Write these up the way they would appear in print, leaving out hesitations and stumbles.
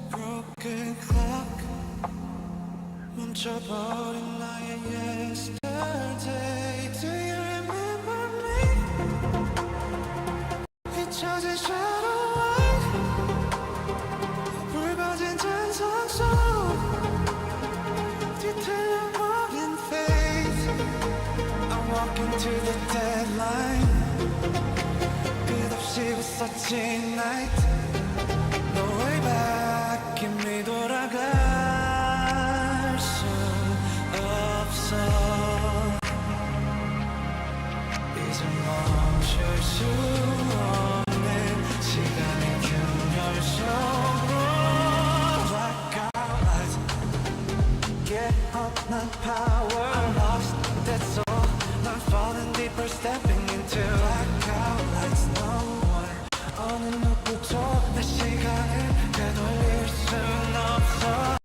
broken clock 멈춰버린 나의 yesterday. Do you remember me? 잊혀진 shadow light 붉어진 잔상 속 뒤틀려버린 fate. I'm walking to the deadline. 끝없이 웃었지 night. No way back. 이미 돌아갈 수 없어. 이제 멈출 수 없는 시간의 균열 속으로. Blackout lights, get up, not power. I'm lost, that's all. I'm falling deeper, stepping into blackout lights. No one, 어느 누구도 내 시간을 되돌릴 순 없어.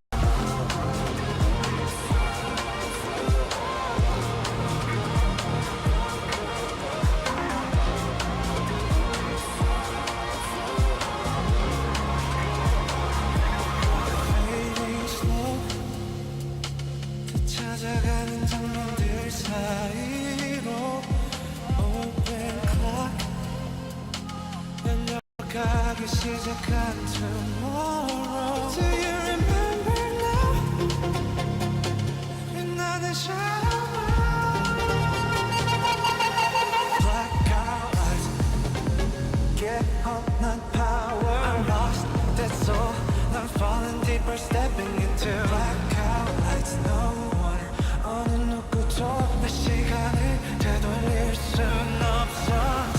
Fading slow, 찾아가는 장면들 사이로. Open clock, 열려가기 시작한 tomorrow. Do you remember now? 빛나는 shadow. Blackout lights, get up, not power. I'm lost, that's all. I'm falling deeper, stepping into blackout lights. No one, 어느 누구도 내 시간을 되돌릴 순 없어.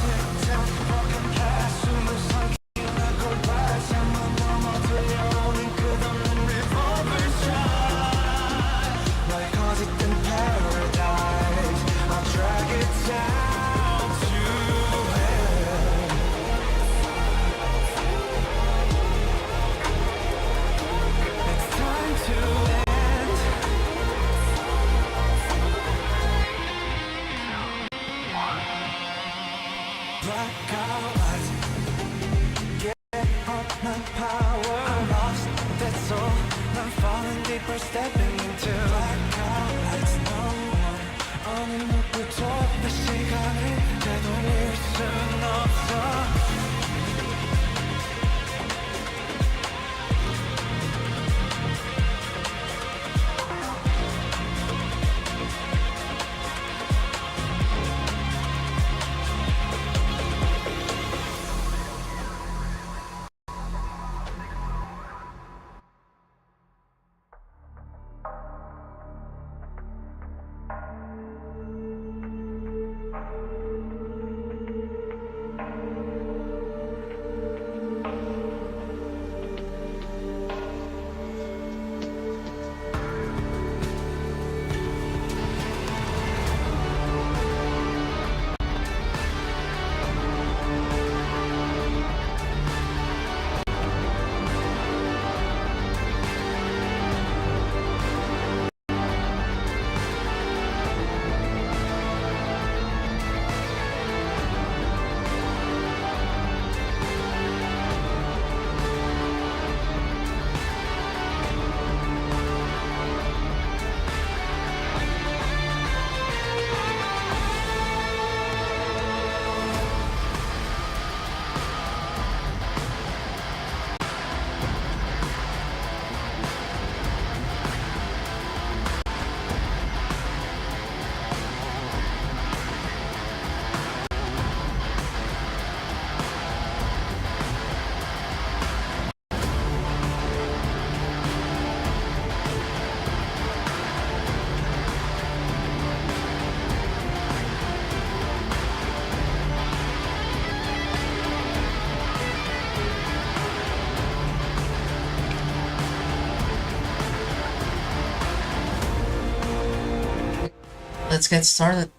Tick-tock, broken glass, 숨을 삼키는 골반. 창문 넘어 들려오는 끝없는 revolver shot. 너의 거짓된 paradise, I'll drag it down to hell. It's time to end. Blackout lights, get up, not power. I'm lost, that's all. I'm falling deeper, stepping into blackout lights. No one, 어느 누구도 내 시간을 되돌릴 순 없어. Let's get started.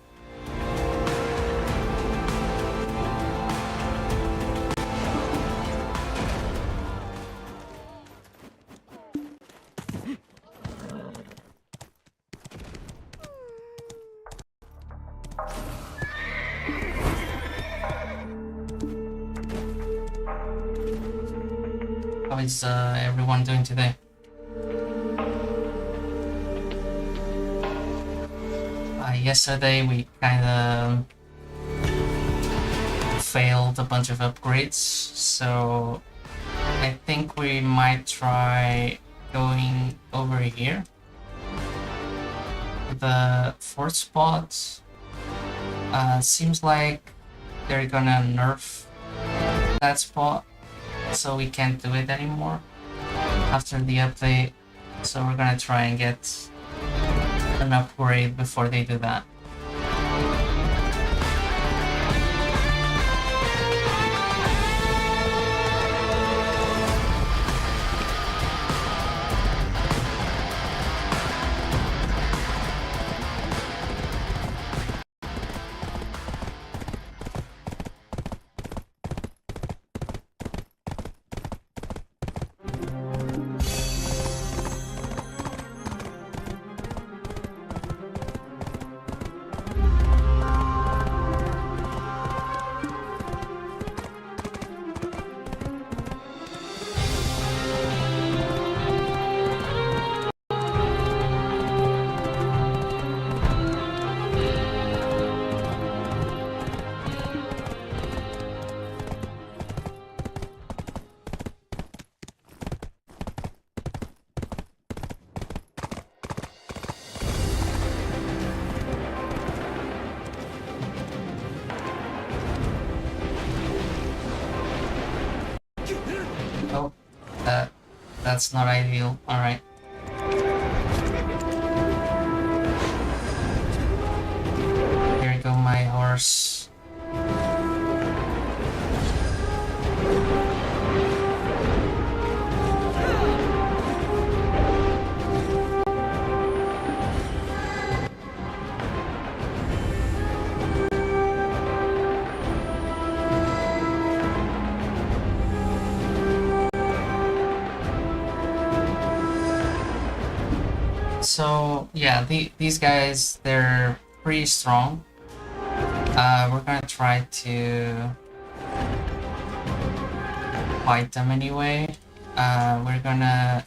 is everyone doing today? Yesterday we kind of failed a bunch of upgrades, so I think we might try going over here. The fourth spot seems like they're gonna nerf that spot, so we can't do it anymore after the update. So we're gonna try and get an upgrade before they do that. Oh, that's not ideal. All right. Here go my horse. So yeah, these guys, they're pretty strong. We're gonna try to fight them anyway. We're gonna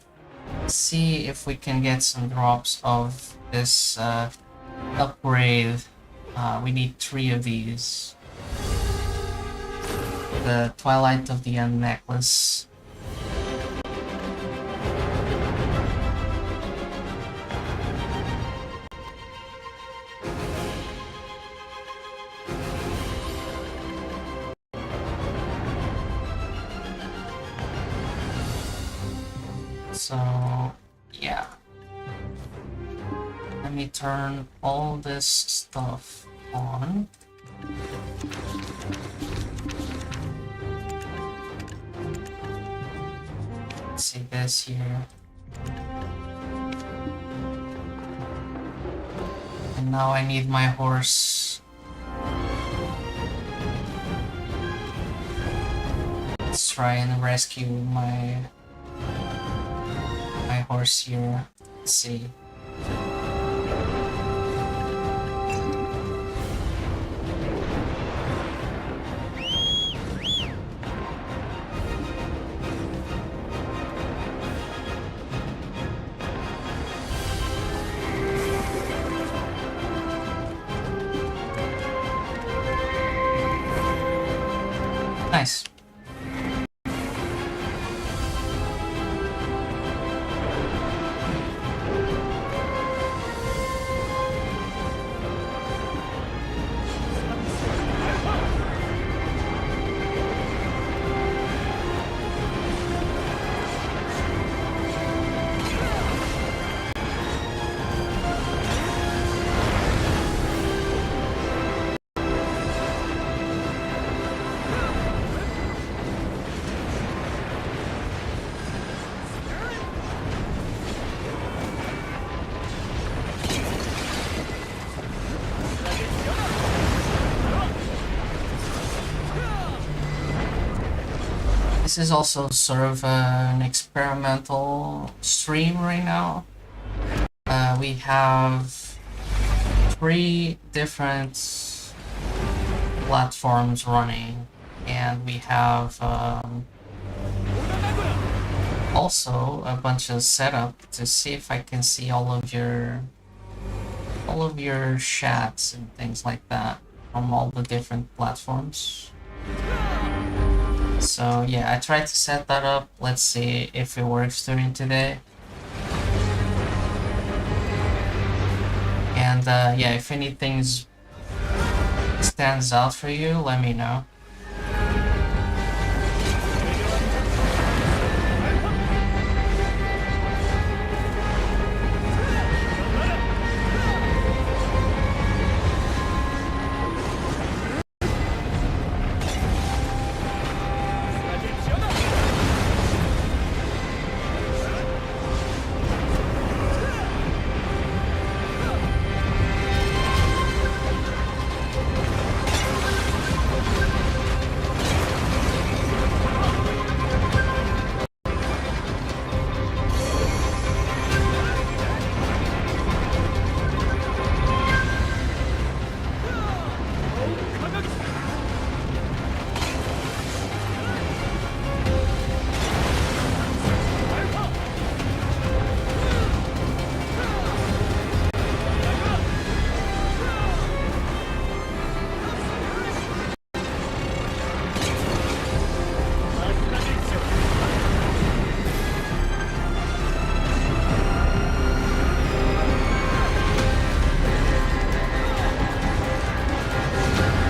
see if we can get some drops of this upgrade. We need 3 of these. The Twilight of the End necklace. So, yeah. Let me turn all this stuff on. Let's see this here. And now I need my horse. Let's try and rescue my horse here. Let's see. Nice. This is also sort of an experimental stream right now. We have 3 different platforms running, and we have also a bunch of setup to see if I can see all of your chats and things like that from all the different platforms. So yeah, I tried to set that up. Let's see if it works during today. And yeah, if anything stands out for you, let me know.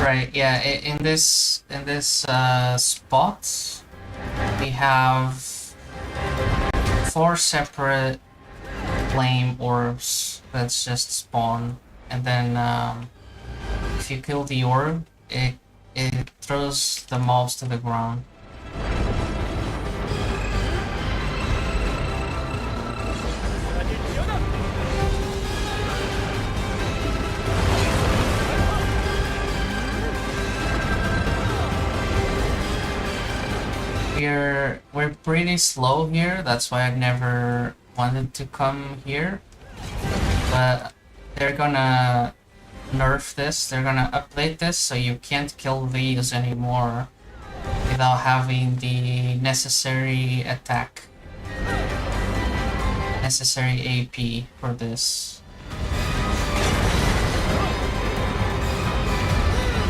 Right, yeah, in this spot, we have 4 separate flame orbs that's just spawn, and then if you kill the orb, it throws the mobs to the ground. We're pretty slow here, that's why I've never wanted to come here. But they're gonna nerf this, they're gonna update this so you can't kill these anymore without having the necessary attack, necessary AP for this.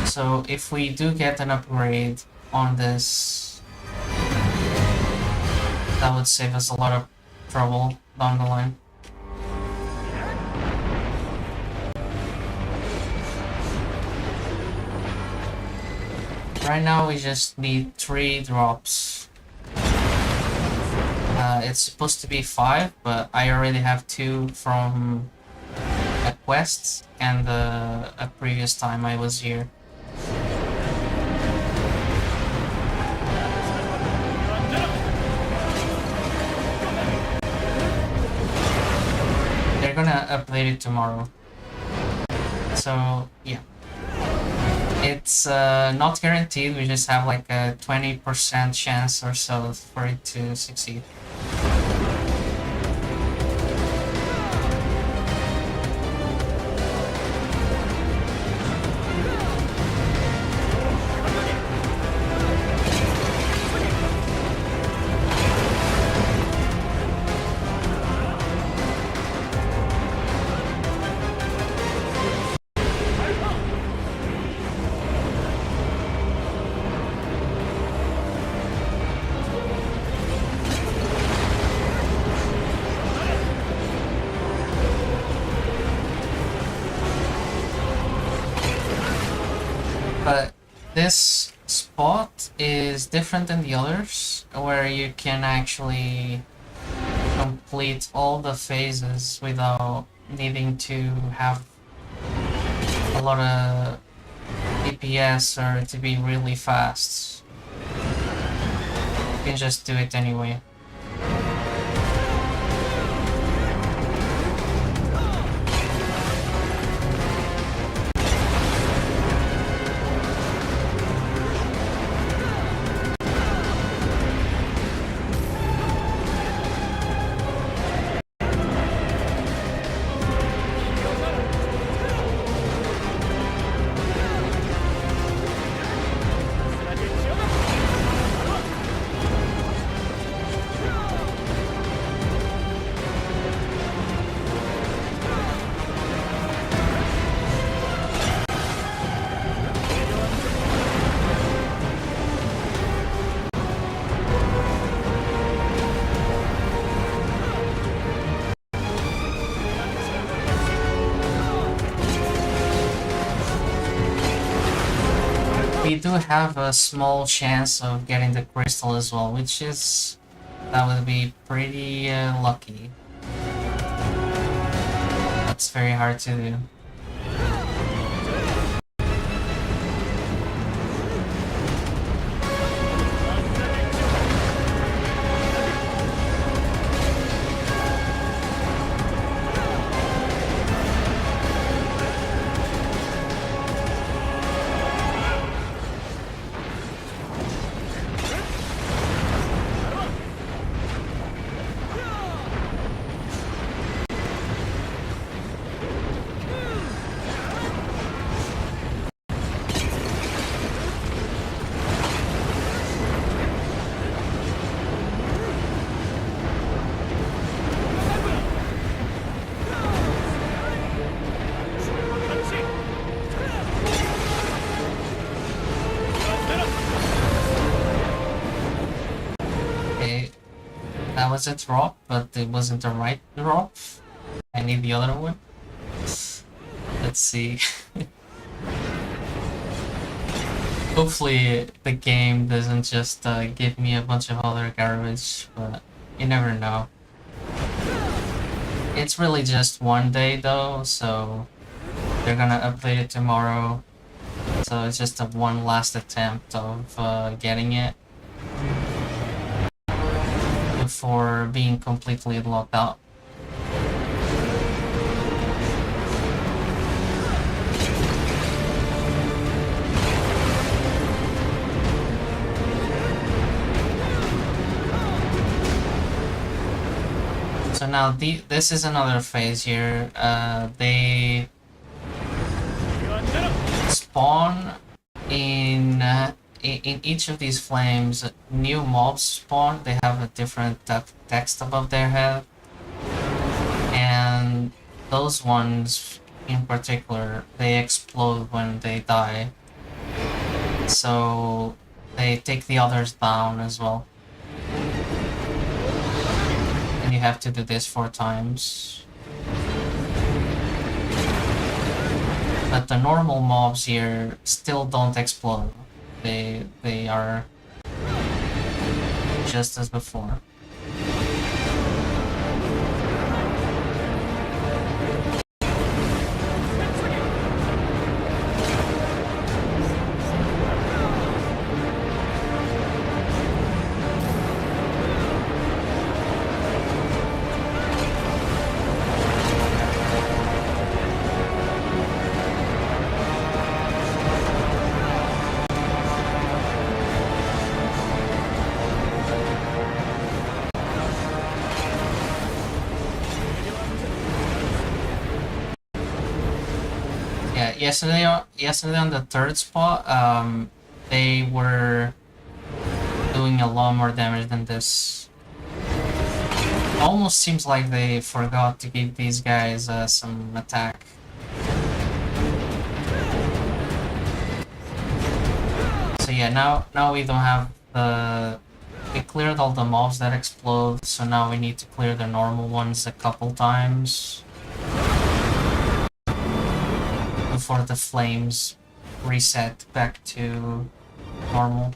So if we do get an upgrade on this, that would save us a lot of trouble down the line. Right now we just need 3 drops. It's supposed to be 5, but I already have 2 from a quest and a previous time I was here. They're gonna update it tomorrow. So yeah. It's not guaranteed, we just have like a 20% chance or so for it to succeed. But this spot is different than the others, where you can actually complete all the phases without needing to have a lot of DPS or to be really fast. You can just do it anyway. we do have a small chance of getting the crystal as well, that would be pretty lucky. That's very hard to do. Okay, that was a drop, but it wasn't the right drop. I need the other one. Let's see. Hopefully the game doesn't just give me a bunch of other garbage, but you never know. It's really just one day though, so they're gonna update it tomorrow. So it's just a one last attempt of getting it before being completely locked out. So now this is another phase here. They spawn in each of these flames. New mobs spawn. They have a different text above their head, and those ones in particular, they explode when they die. So they take the others down as well. And you have to do this 4 times. But the normal mobs here still don't explode. They are just as before. Yesterday on the third spot, they were doing a lot more damage than this. Almost seems like they forgot to give these guys some attack. So yeah, now we don't have we cleared all the mobs that explode, so now we need to clear the normal ones a couple times before the flames reset back to normal.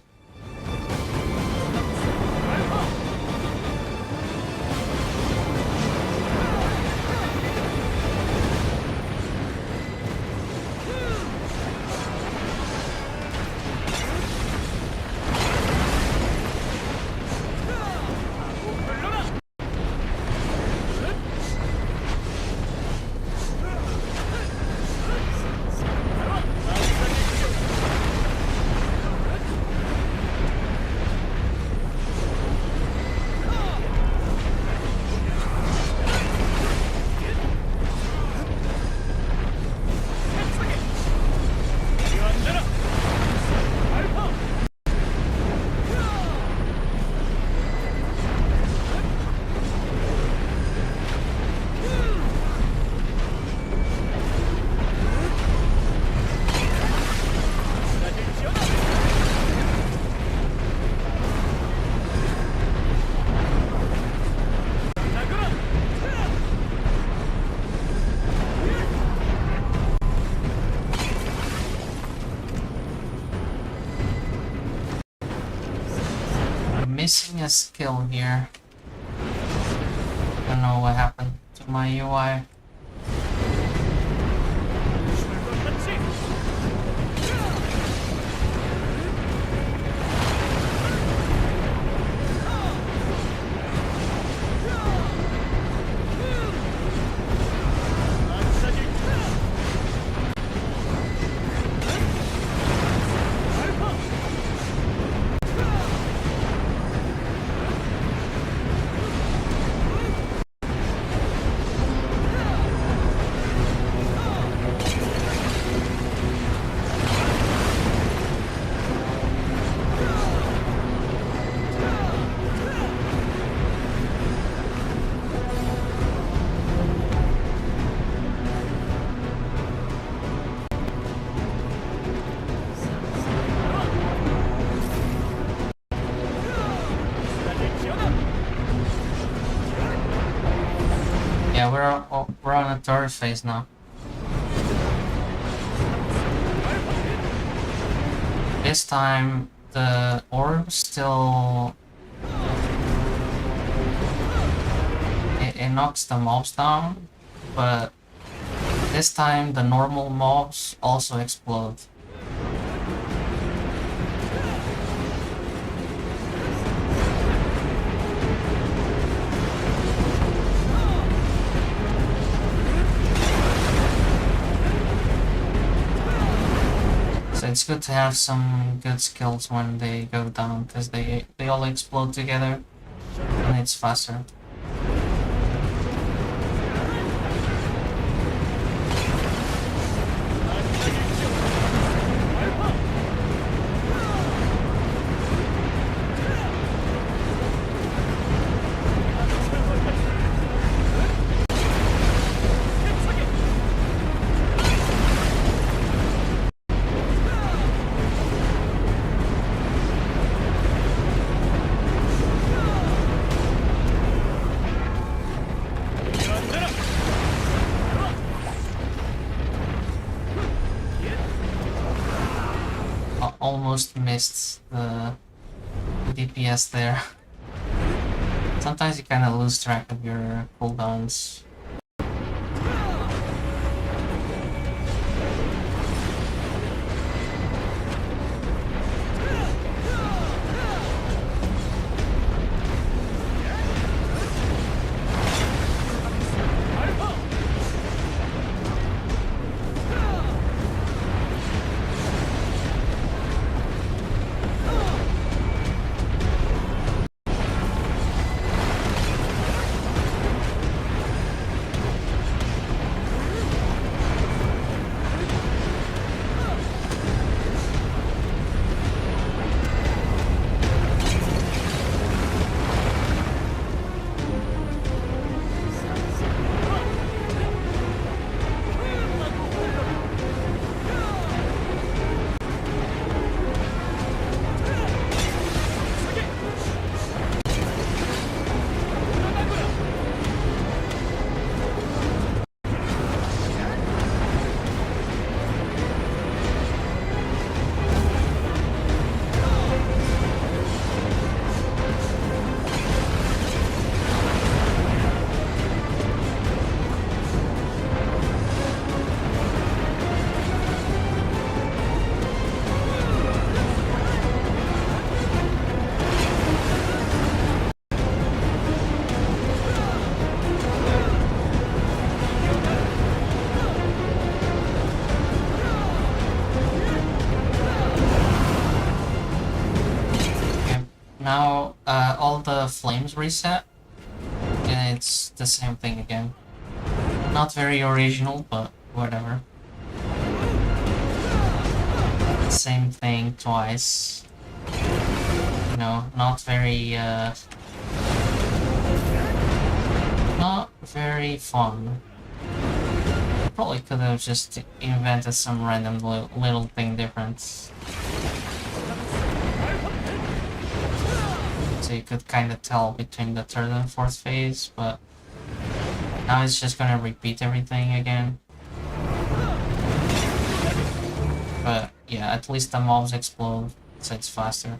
missing a skill here. Don't know what happened to my UI. Yeah, we're on a third phase now. This time the orb still it knocks the mobs down, but this time the normal mobs also explode. So it's good to have some good skills when they go down, because they all explode together and it's faster. Almost missed the DPS there. Sometimes you kind of lose track of your cooldowns. Now all the flames reset, and it's the same thing again. Not very original, but whatever. Same thing twice. You know, not very fun. Probably could have just invented some random little thing different. So you could kind of tell between the third and fourth phase, but now it's just gonna repeat everything again. But yeah, at least the mobs explode, so it's faster.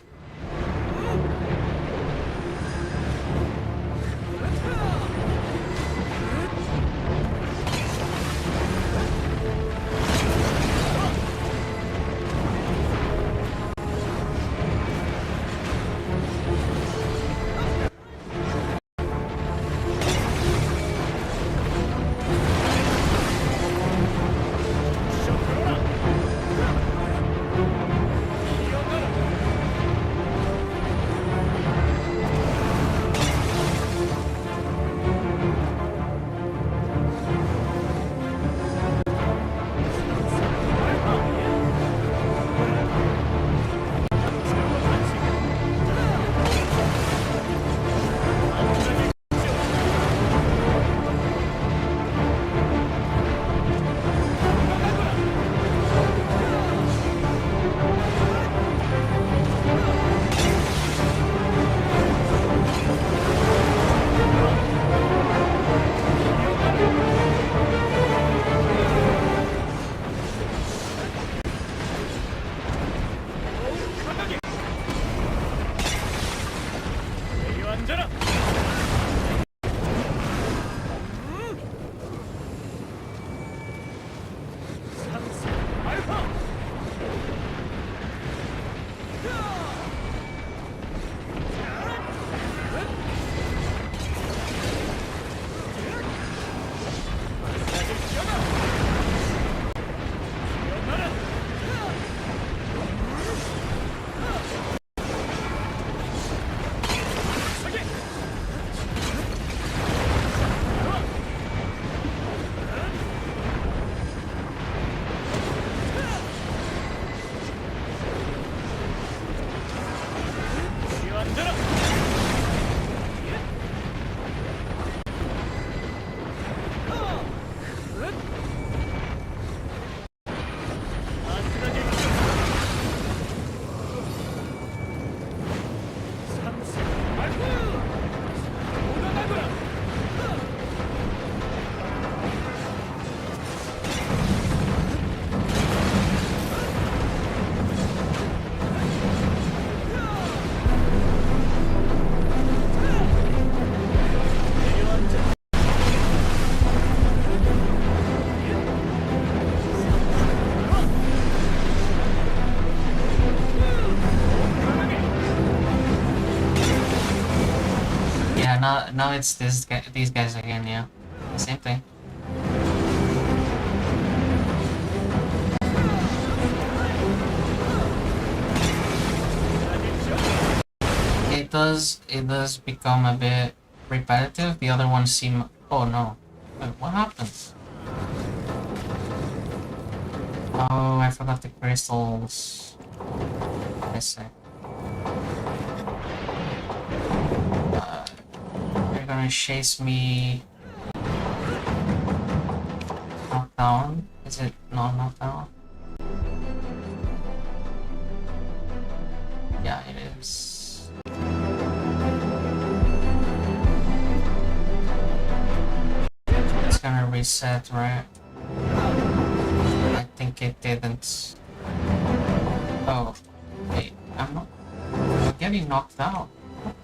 now it's these guys again. Yeah, same thing. It does become a bit repetitive. The other ones seem. Oh no! Wait, what happened? Oh, I forgot the crystals. I see. You're gonna chase me. Knock down? Is it not knock down? Yeah, it is. It's gonna reset, right? I think it didn't. Oh, wait, I'm getting knocked out. What?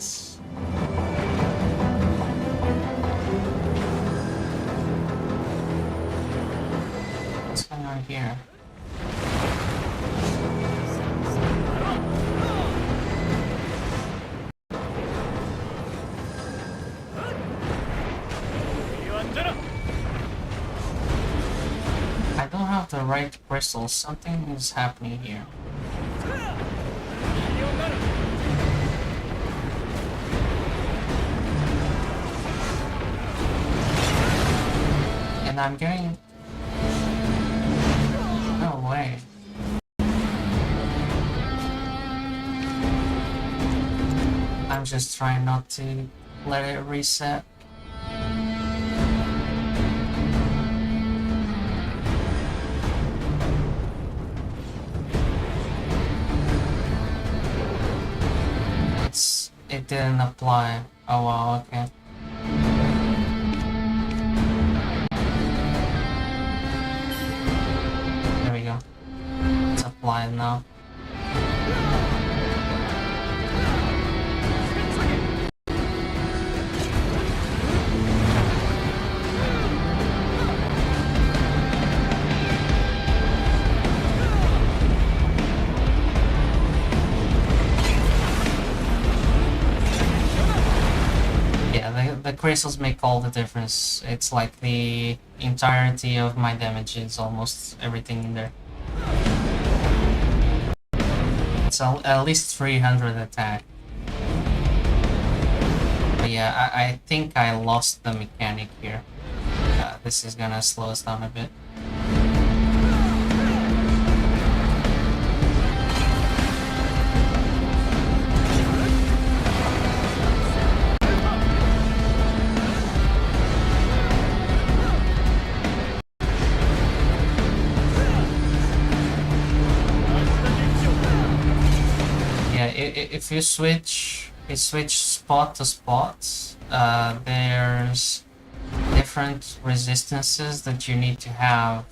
What's going on here? I don't have the right crystals. Something is happening here. And I'm getting... No way. I'm just trying not to let it reset. It didn't apply. Oh wow, okay. There we go. It's applied now. The crystals make all the difference. It's like the entirety of my damage is almost everything in there. It's at least 300 attack. But yeah, I think I lost the mechanic here. This is gonna slow us down a bit. If you switch spot to spot, there's different resistances that you need to have.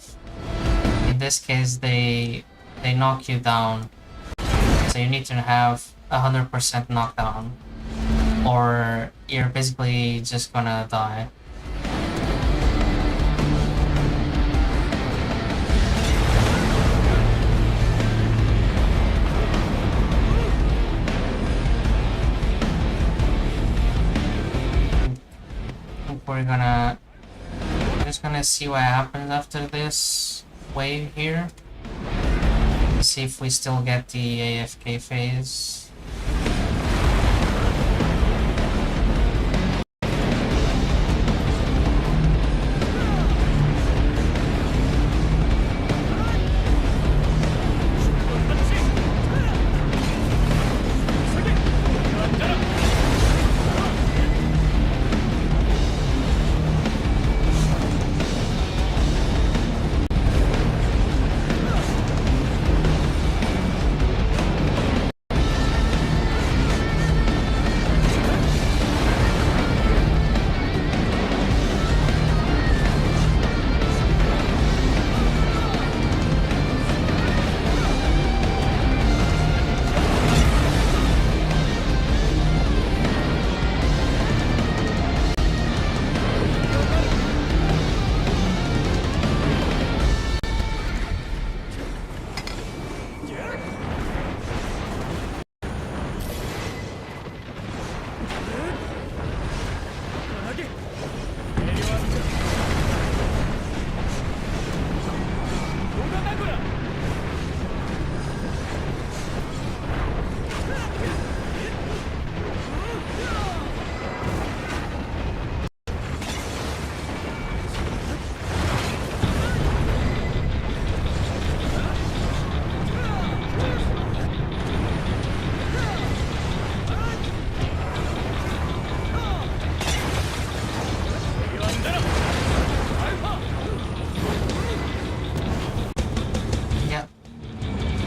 In this case, they knock you down, so you need to have 100% knockdown, or you're basically just gonna die. We're just gonna see what happens after this wave here. See if we still get the AFK phase.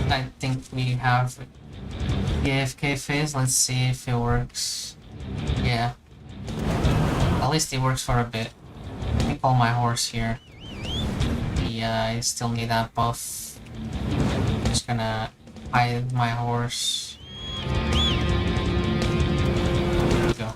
I think we have the AFK phase. Let's see if it works. Yeah. At least it works for a bit. Let me call my horse here. Yeah, I still need that buff. Just gonna hide my horse. There we go.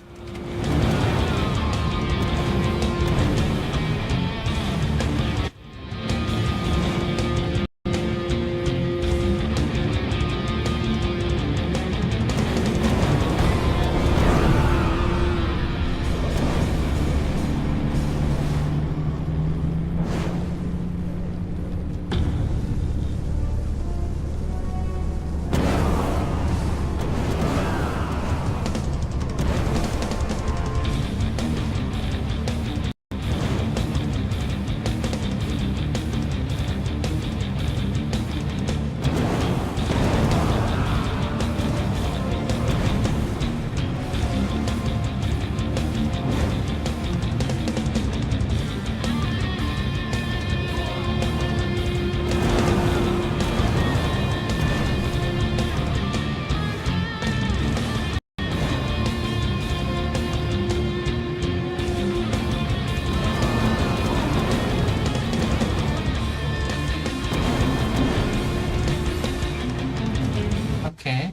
Okay.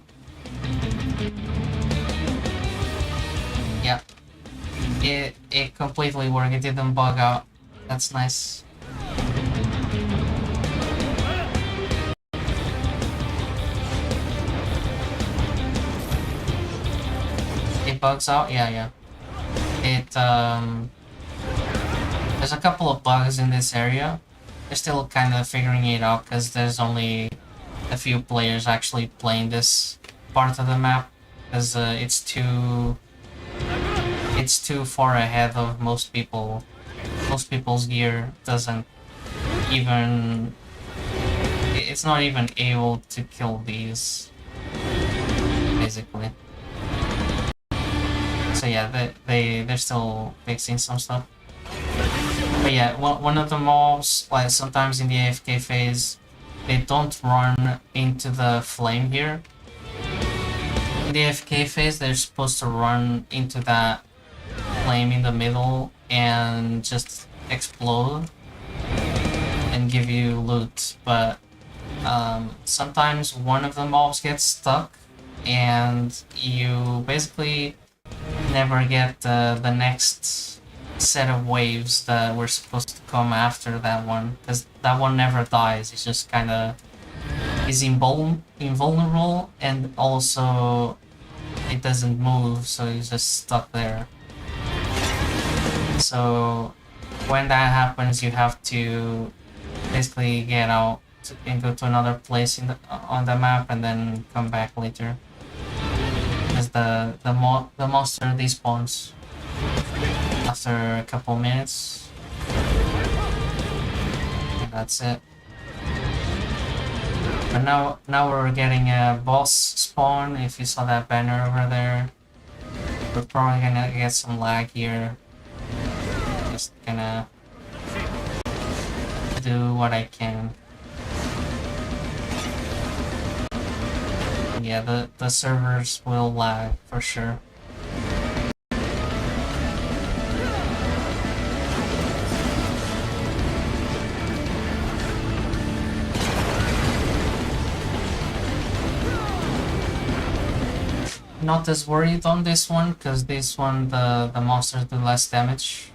Yeah. It completely worked. It didn't bug out. That's nice. It bugs out? Yeah. It there's a couple of bugs in this area. They're still kind of figuring it out because there's only a few players actually playing this part of the map, because it's too far ahead of most people. Most people's gear doesn't even, it's not even able to kill these, basically. So yeah, they're still fixing some stuff. But yeah, one of the mobs, like sometimes in the AFK phase, they don't run into the flame here. In the AFK phase, they're supposed to run into that flame in the middle and just explode and give you loot. But sometimes one of the mobs gets stuck and you basically never get the next set of waves that were supposed to come after that one, because that one never dies. It's just kind of is invulnerable, and also it doesn't move, so he's just stuck there. So when that happens, you have to basically get out and go to another place on the map and then come back later, because the monster despawns after a couple minutes. And that's it. But now we're getting a boss spawn. If you saw that banner over there, we're probably gonna get some lag here. Just gonna do what I can. Yeah, the servers will lag for sure. Not as worried on this one, because this one the monsters do less damage.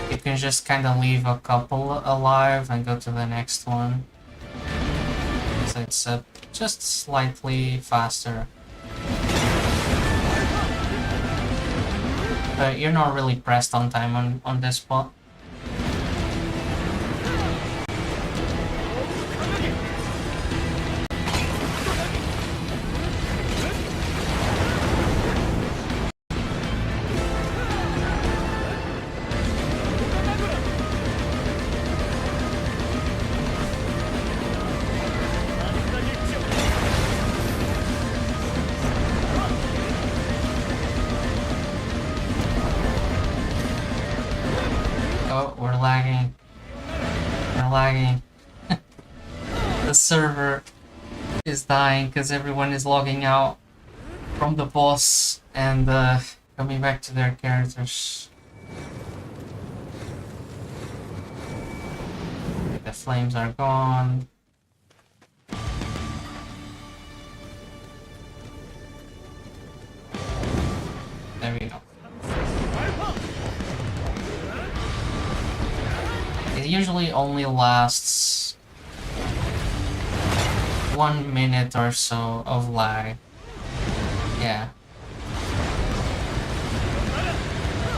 You can just kind of leave a couple alive and go to the next one. So it's just slightly faster. But you're not really pressed on time on this spot. we're lagging. We're lagging. The server is dying because everyone is logging out from the boss and coming back to their characters. The flames are gone. There we go. It usually only lasts 1 minute or so of lag. Yeah.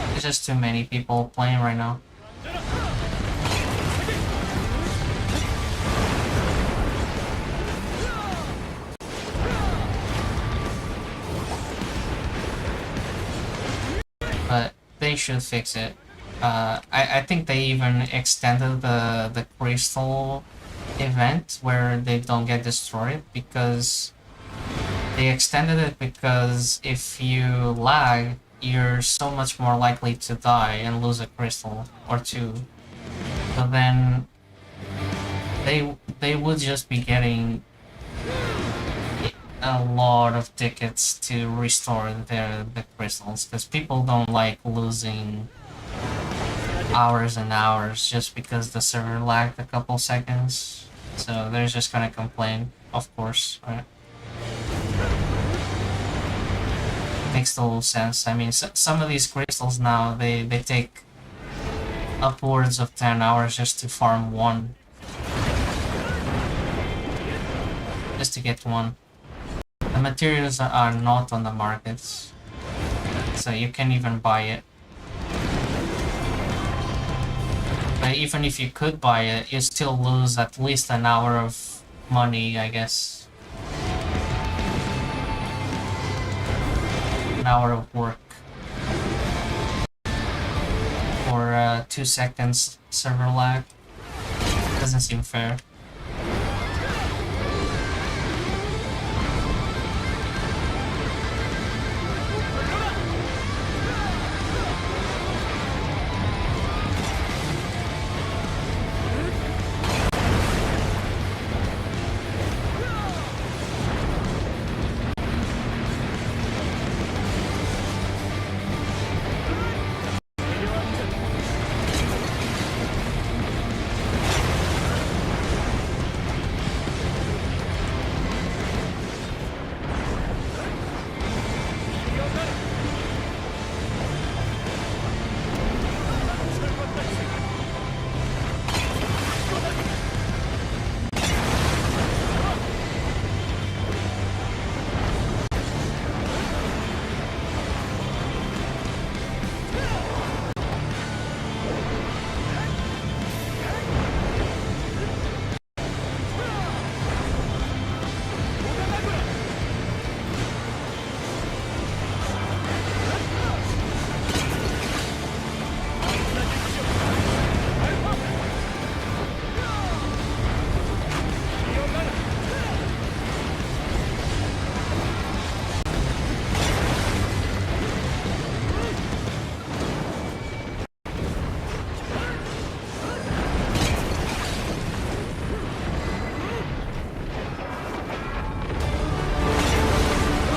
There's just too many people playing right now. But they should fix it. I think they even extended the crystal event where they don't get destroyed, because they extended it because if you lag, you're so much more likely to die and lose a crystal or two. So then they would just be getting a lot of tickets to restore the crystals, because people don't like losing hours and hours just because the server lagged a couple seconds. So they're just gonna complain, of course, right? Makes total sense. I mean, some of these crystals now, they take upwards of 10 hours just to farm one. Just to get one. The materials are not on the markets, so you can't even buy it. But even if you could buy it, you still lose at least an hour of money, I guess. An hour of work for 2 seconds server lag. Doesn't seem fair.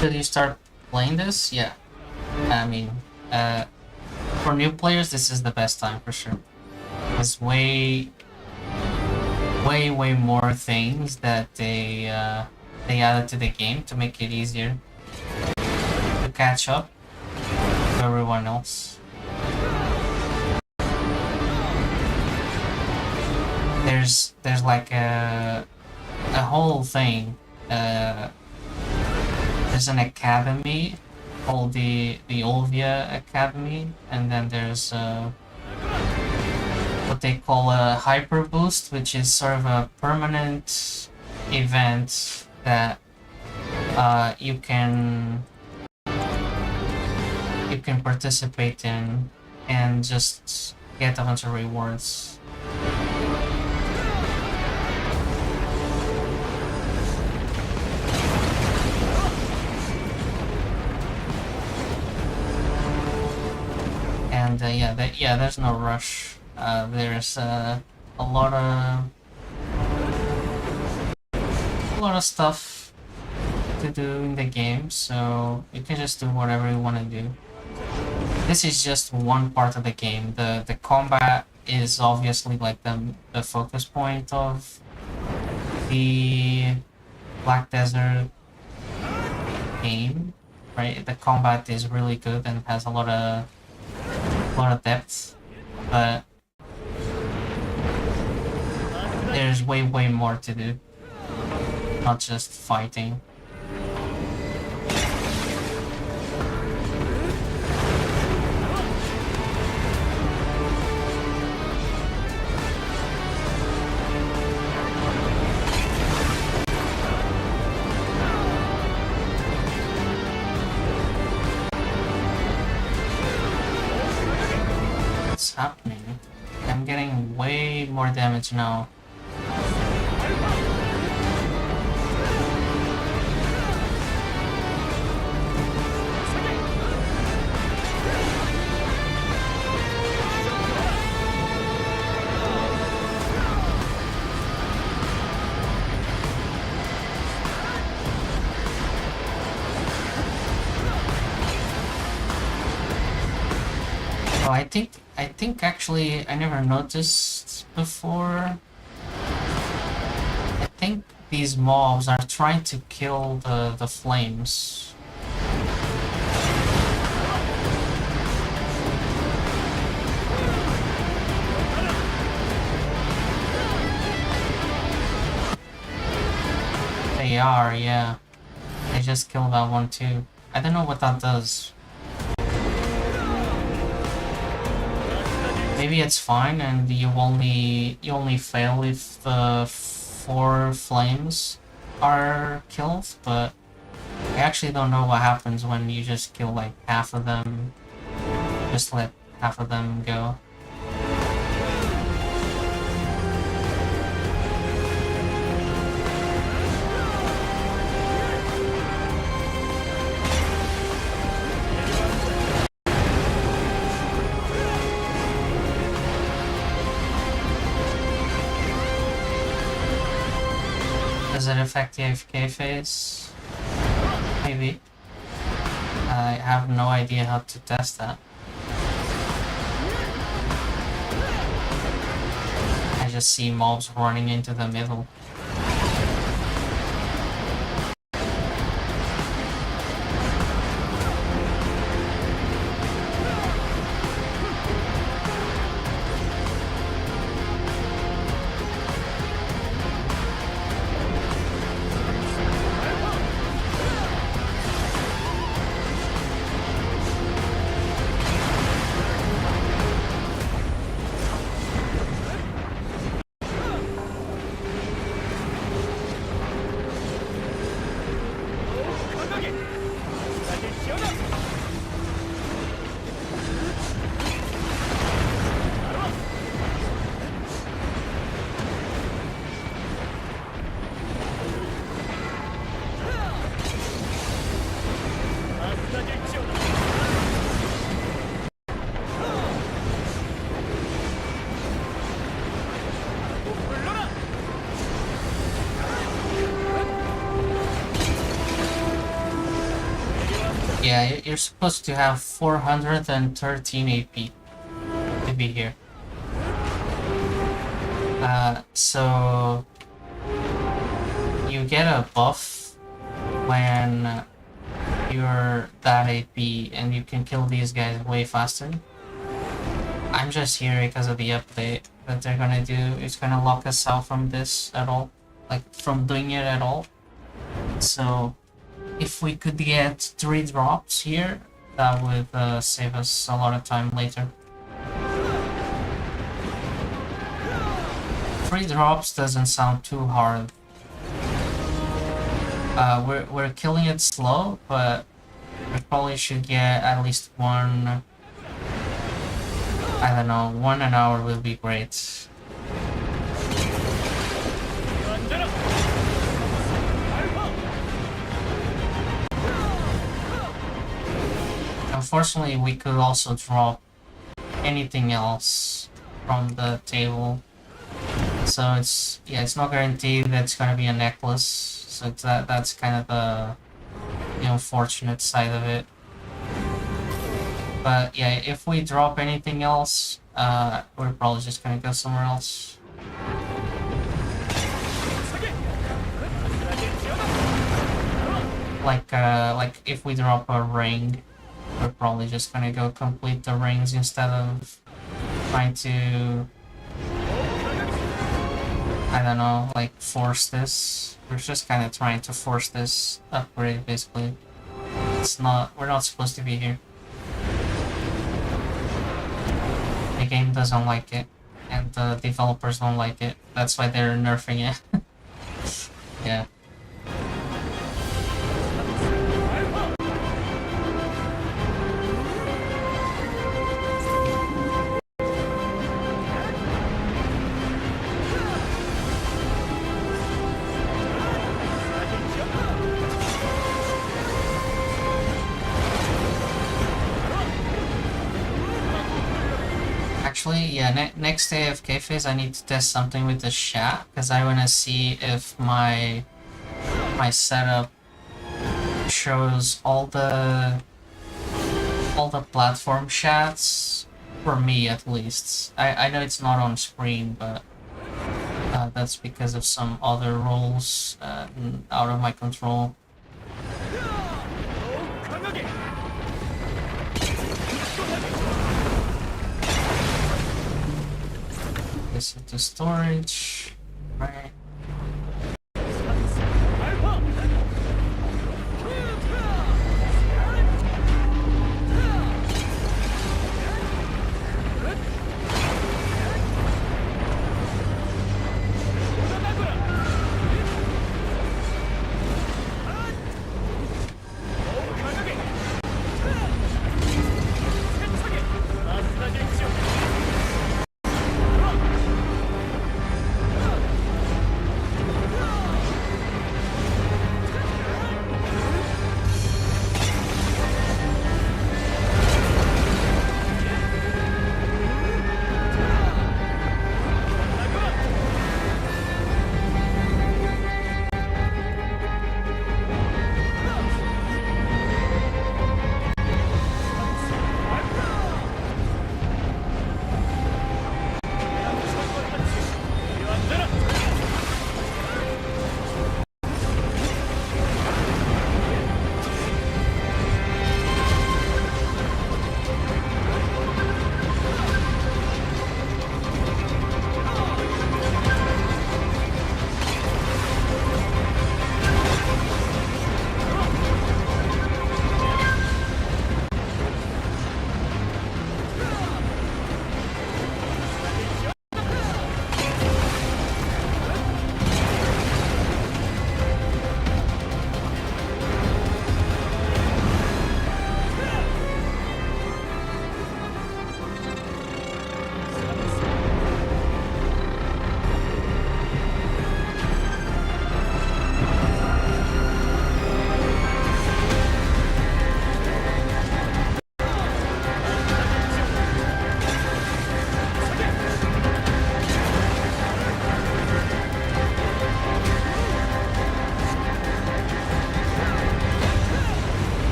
Should you start playing this? Yeah. I mean, for new players, this is the best time for sure. There's way more things that they added to the game to make it easier to catch up to everyone else. There's like a whole thing. There's an academy called the Olvia Academy, and then there's what they call a hyper boost, which is sort of a permanent event that you can participate in and just get a bunch of rewards. And yeah, there's no rush. There's a lot of stuff to do in the game, so you can just do whatever you want to do. This is just one part of the game. The combat is obviously like the focus point of the Black Desert game, right? The combat is really good and has a lot of depth, but there's way more to do, not just fighting. What's happening? I'm getting way more damage now. Oh, I think actually I never noticed before. I think these mobs are trying to kill the flames. They are, yeah. They just killed that one too. I don't know what that does. Maybe it's fine and you only fail if the 4 flames are killed, but I actually don't know what happens when you just kill like half of them. Just let half of them go. Does it affect the AFK phase? Maybe. I have no idea how to test that. I just see mobs running into the middle. Yeah, you're supposed to have 413 AP to be here. So you get a buff when you're that AP and you can kill these guys way faster. I'm just here because of the update that they're gonna do. It's gonna lock us out from this at all, like from doing it at all. So if we could get 3 drops here, that would save us a lot of time later. 3 drops doesn't sound too hard. We're killing it slow, but we probably should get at least 1. I don't know, 1 an hour will be great. Unfortunately, we could also drop anything else from the table. So it's not guaranteed that it's gonna be a necklace. So that's kind of the unfortunate side of it. But yeah, if we drop anything else, we're probably just gonna go somewhere else. Like if we drop a ring, we're probably just gonna go complete the rings instead of trying to, I don't know, like force this. We're just kind of trying to force this upgrade, basically. We're not supposed to be here. The game doesn't like it, and the developers don't like it. That's why they're nerfing it. Yeah. Actually, yeah, next AFK phase I need to test something with the chat, because I want to see if my setup shows all the platform chats, for me at least. I know it's not on screen, but that's because of some other rules out of my control. This is the storage, right?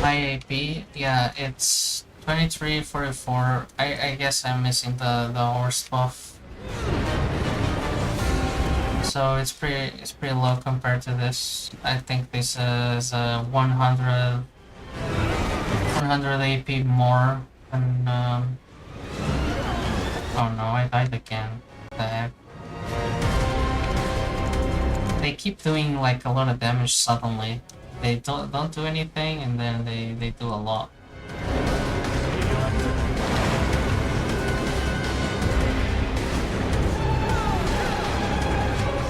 high AP. Yeah, it's 2344. I guess I'm missing the horse buff. So it's pretty low compared to this. I think this is 100 AP more than oh no, I died again. What the heck? They keep doing like a lot of damage suddenly. They don't do anything and then they do a lot.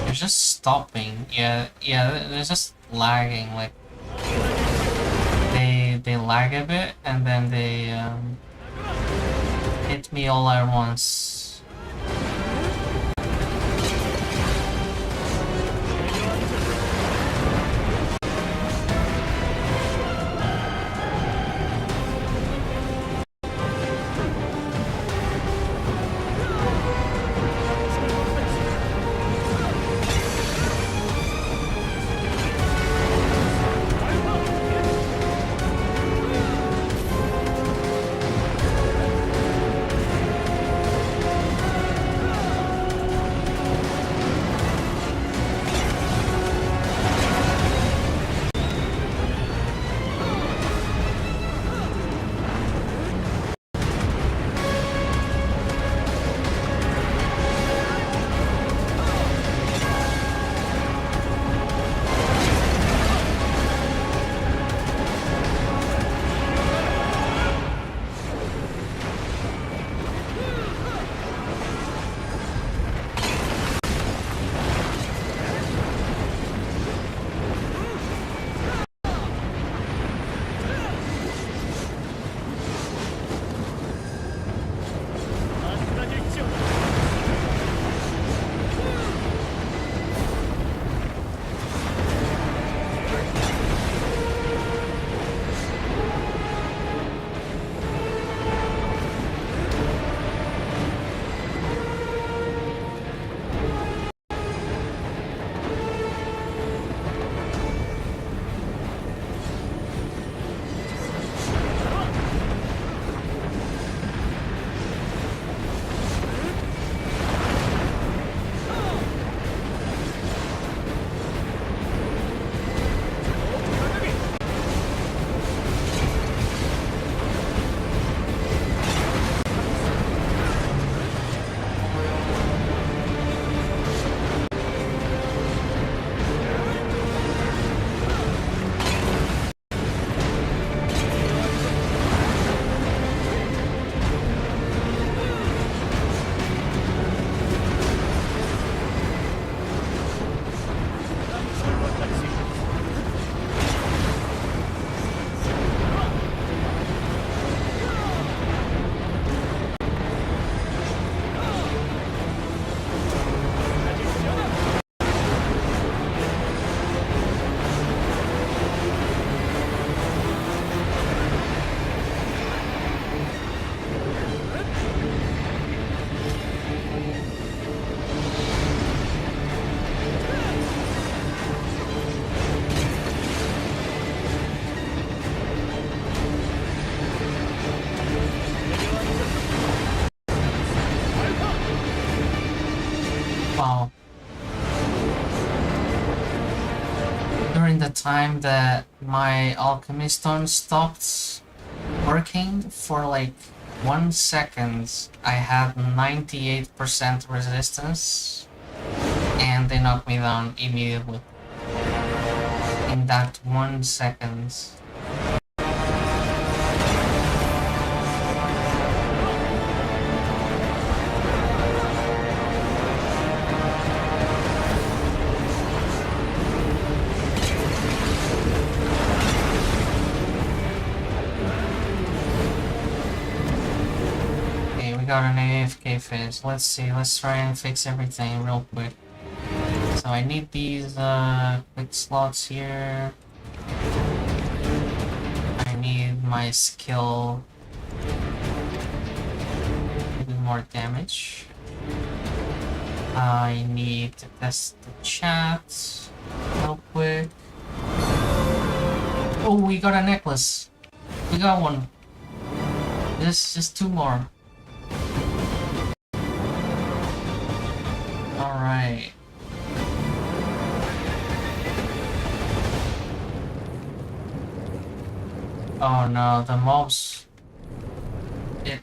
They're just stopping. Yeah, they're just lagging. Like they lag a bit and then they hit me all at once. Wow. During the time that my alchemy stone stopped working for like 1 second, I had 98% resistance and they knocked me down immediately. In that 1 second. Got an AFK finish. Let's see, let's try and fix everything real quick. So I need these quick slots here. I need my skill to do more damage. I need to test the chat real quick. Oh, we got a necklace. We got one. Just two more. Alright. Oh no, the mobs. It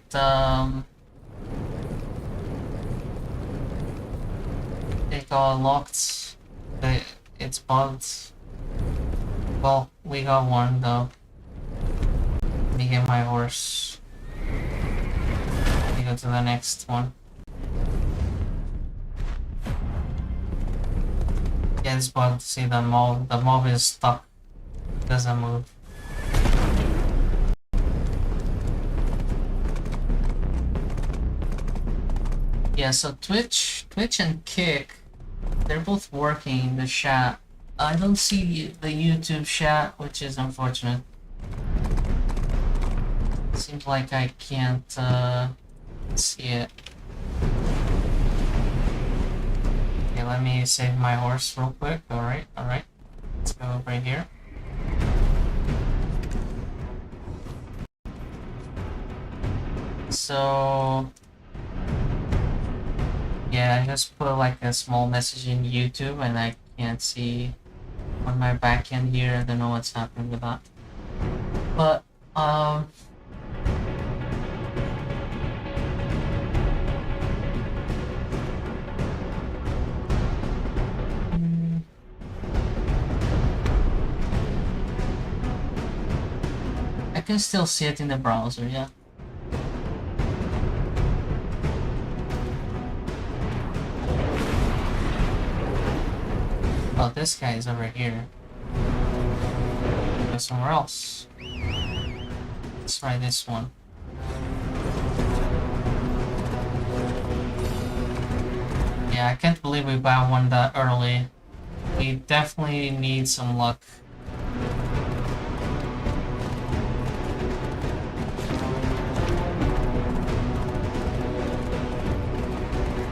got locked. It's bugged. Well, we got one though. Let me get my horse. Let me go to the next one. Yeah, it's bugged. See the mob. The mob is stuck. It doesn't move. Yeah, so Twitch and Kick, they're both working in the chat. I don't see the YouTube chat, which is unfortunate. Seems like I can't see it. Okay, let me save my horse real quick. Alright. Let's go over here. So yeah, I just put like a small message in YouTube and I can't see on my back end here. I don't know what's happening with that. But I can still see it in the browser, yeah. Oh, this guy is over here. Go somewhere else. Let's try this one. Yeah, I can't believe we got one that early. We definitely need some luck.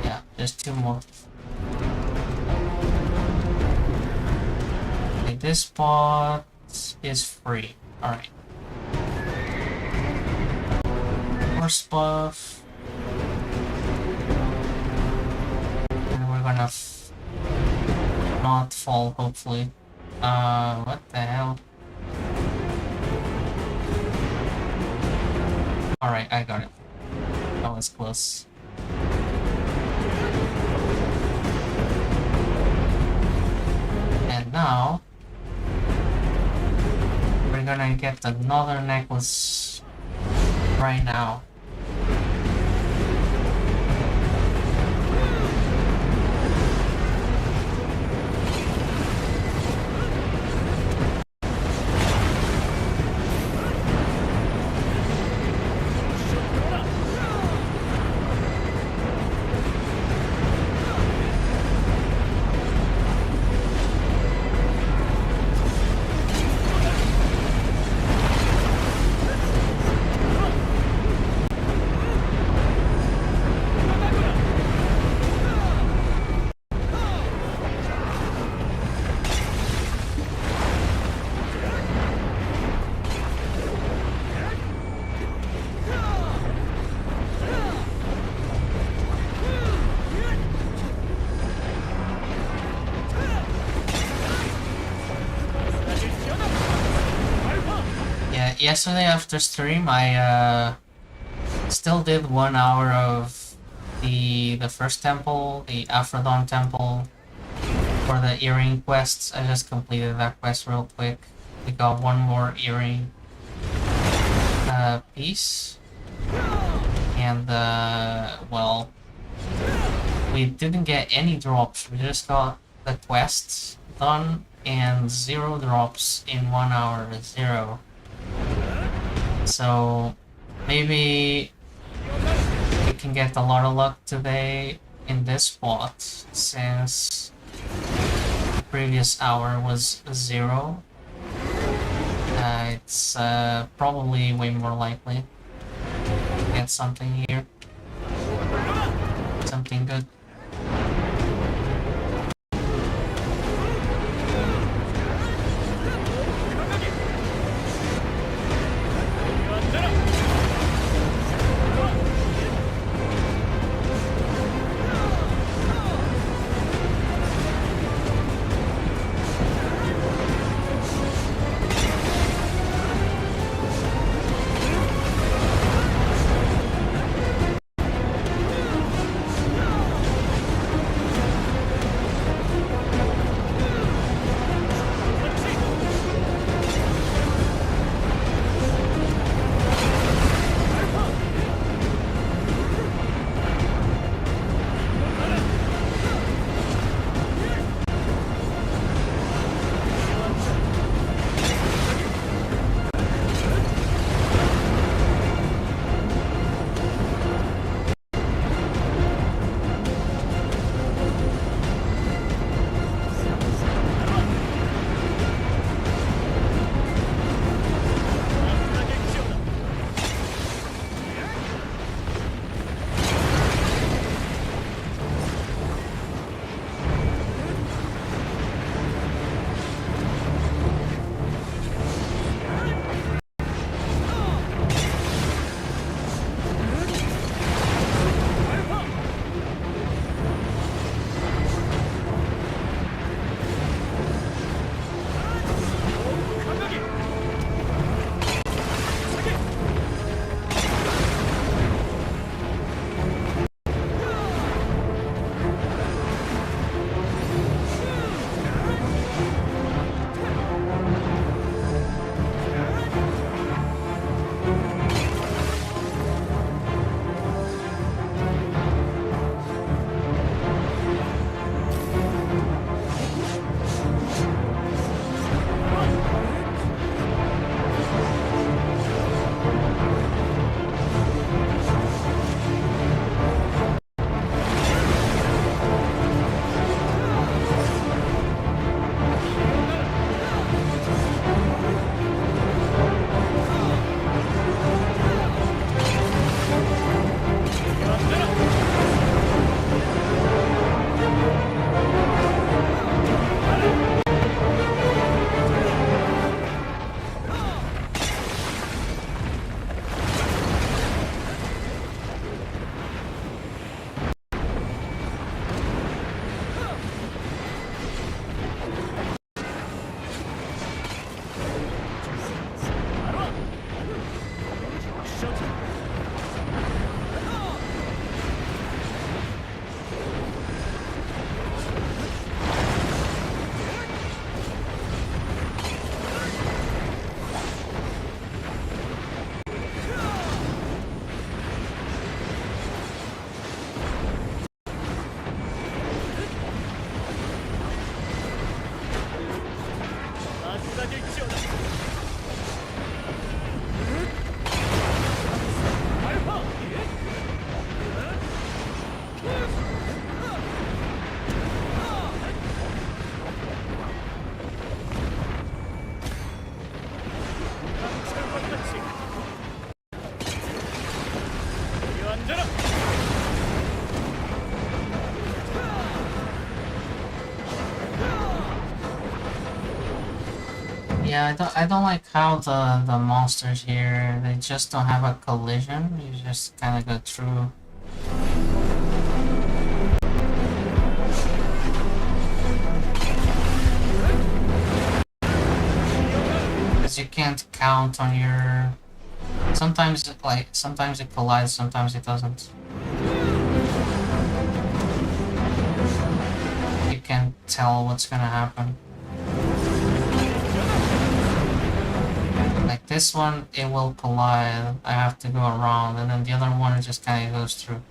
Yeah, there's two more. Okay, this spot is free. Alright. Horse buff. And we're gonna not fall, hopefully. What the hell? Alright, I got it. That was close. And now we're gonna get another necklace right now. Yesterday after stream, I still did 1 hour of the first temple, the Aphrodon temple, for the earring quests. I just completed that quest real quick. We got one more earring piece, and well, we didn't get any drops. We just got the quests done and 0 drops in 1 hour. 0. So maybe we can get a lot of luck today in this spot, since the previous hour was 0. It's probably way more likely to get something here. Something good. Yeah, I don't like how the monsters here, they just don't have a collision. You just kind of go through. Because you can't count on your. Sometimes it collides, sometimes it doesn't. You can't tell what's gonna happen. Like this one, it will collide. I have to go around, and then the other one it just kind of goes through.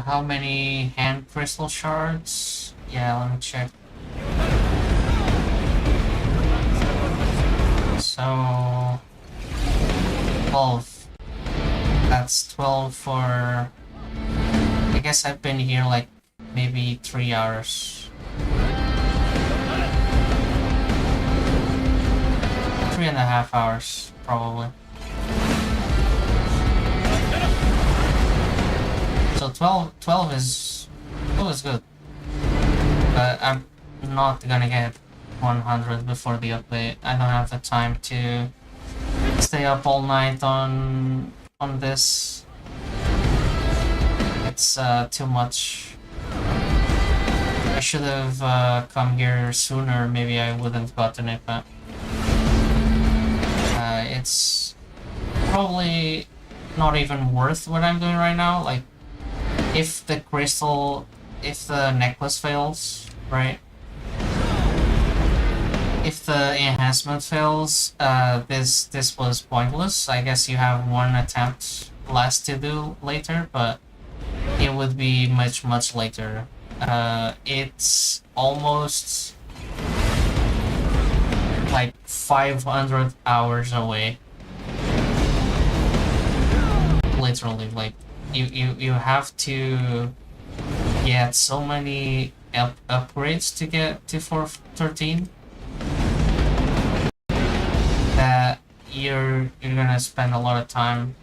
How many hand crystal shards? Yeah, let me check. So 12. That's 12 for. I guess I've been here like maybe 3 hours. 3.5 hours, probably. So 12 is good, but I'm not gonna get 100 before the update. I don't have the time to stay up all night on this. It's too much. I should have come here sooner. Maybe I wouldn't gotten it, but it's probably not even worth what I'm doing right now. Like, if the necklace fails, right? If the enhancement fails, this was pointless. I guess you have one attempt less to do later, but it would be much later. It's almost like 500 hours away. Literally, like you have to get so many upgrades to get to 413 that you're gonna spend a lot of time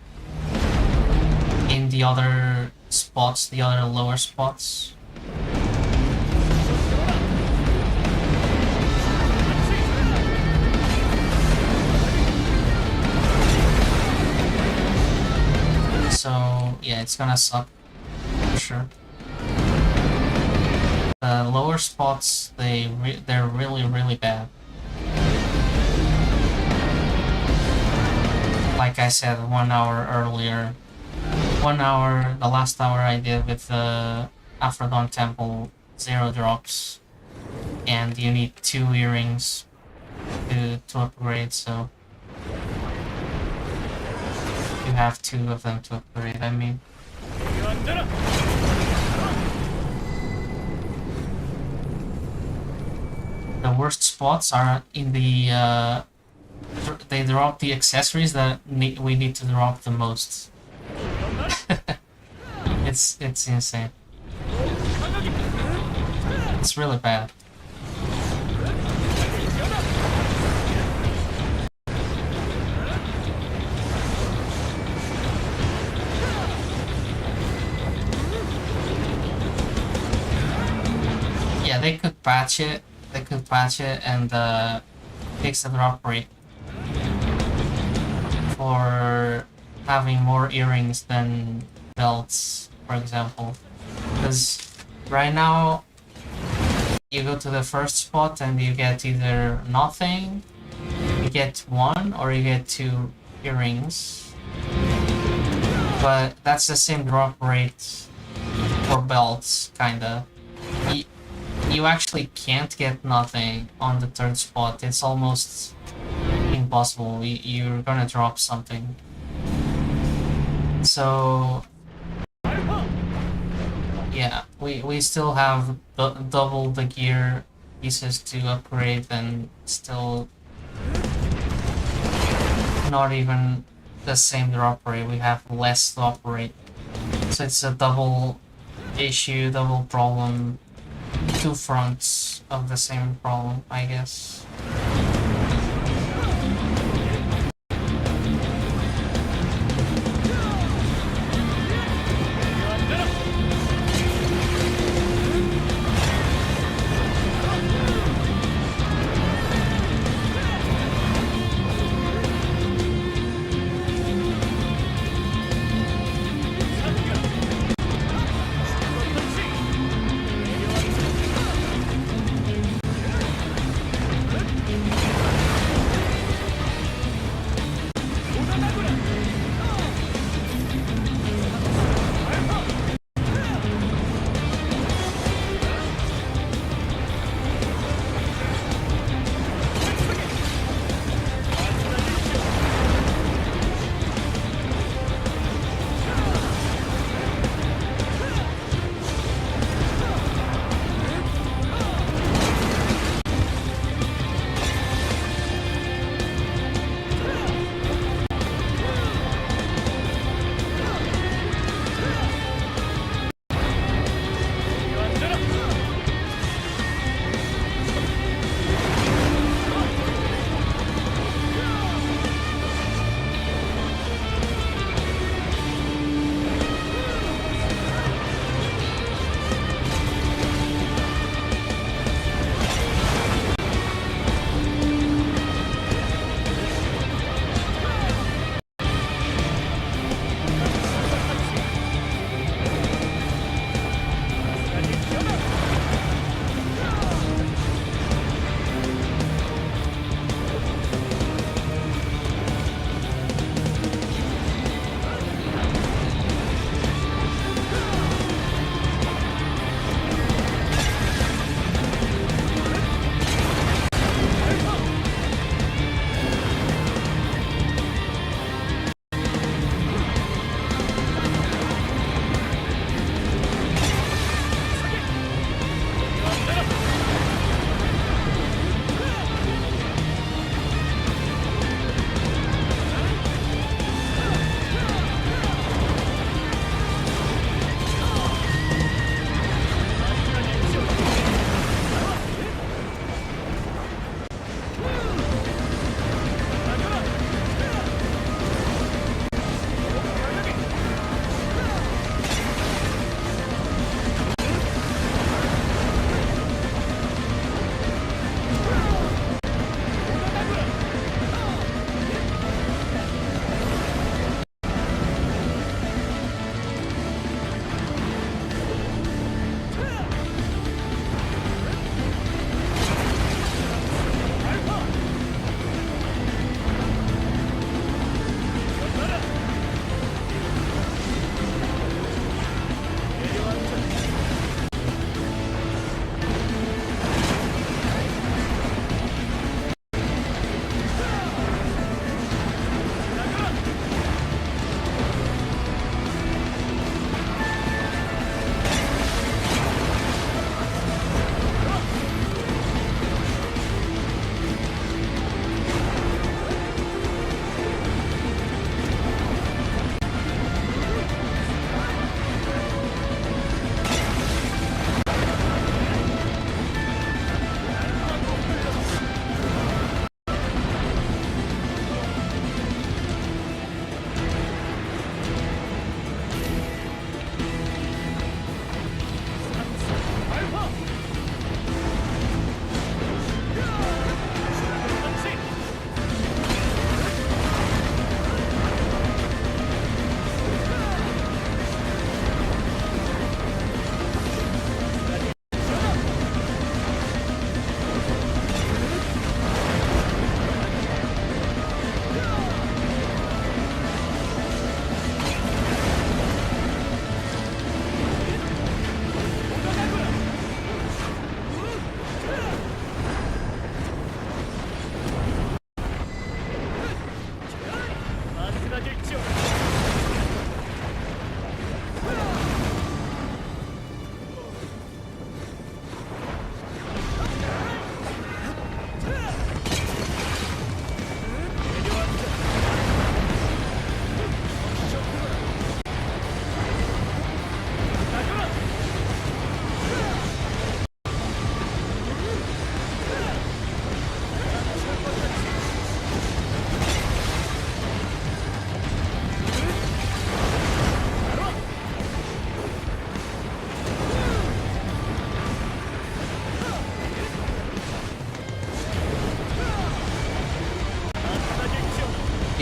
in the other spots, the other lower spots. it's gonna suck for sure. The lower spots, they're really bad. Like I said 1 hour earlier, the last hour I did with the Aphrodon Temple, 0 drops, and you need 2 earrings to upgrade, so you have 2 of them to upgrade, I mean. The worst spots are in the they drop the accessories that we need to drop the most. It's insane. It's really bad. Yeah, they could patch it. They could patch it and fix the drop rate for having more earrings than belts, for example. Because right now you go to the first spot and you get either nothing, you get 1, or you get 2 earrings. But that's the same drop rate for belts, kinda. You actually can't get nothing on the 3rd spot. It's almost impossible. You're gonna drop something. So yeah, we still have double the gear pieces to upgrade, and still not even the same drop rate. We have less drop rate. So it's a double issue, double problem. 2 fronts of the same problem, I guess.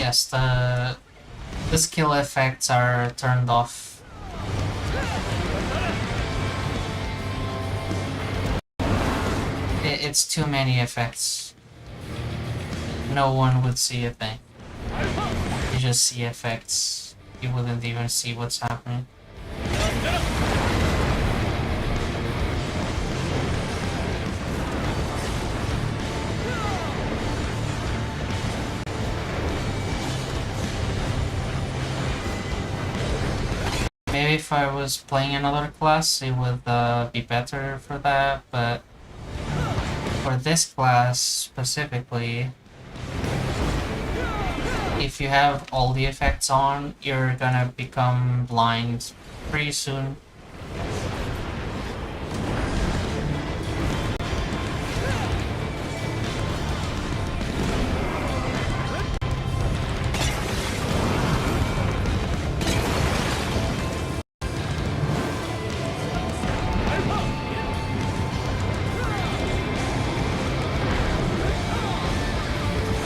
yes, the skill effects are turned off. It's too many effects. No one would see a thing. You just see effects. You wouldn't even see what's happening. Maybe if I was playing another class, it would be better for that, but for this class specifically, if you have all the effects on, you're gonna become blind pretty soon.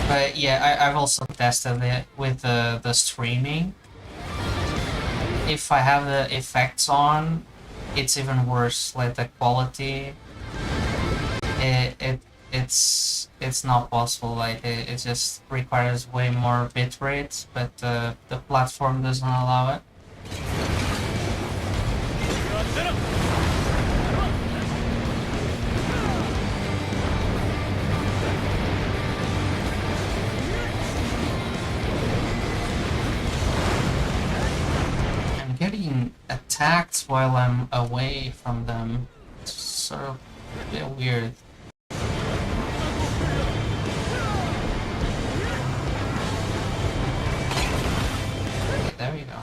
But yeah, I've also tested it with the streaming. If I have the effects on, it's even worse. Like the quality, it's not possible. Like it just requires way more bitrate, but the platform doesn't allow it. I'm getting attacked while I'm away from them. It's sort of a bit weird. Okay, there we go.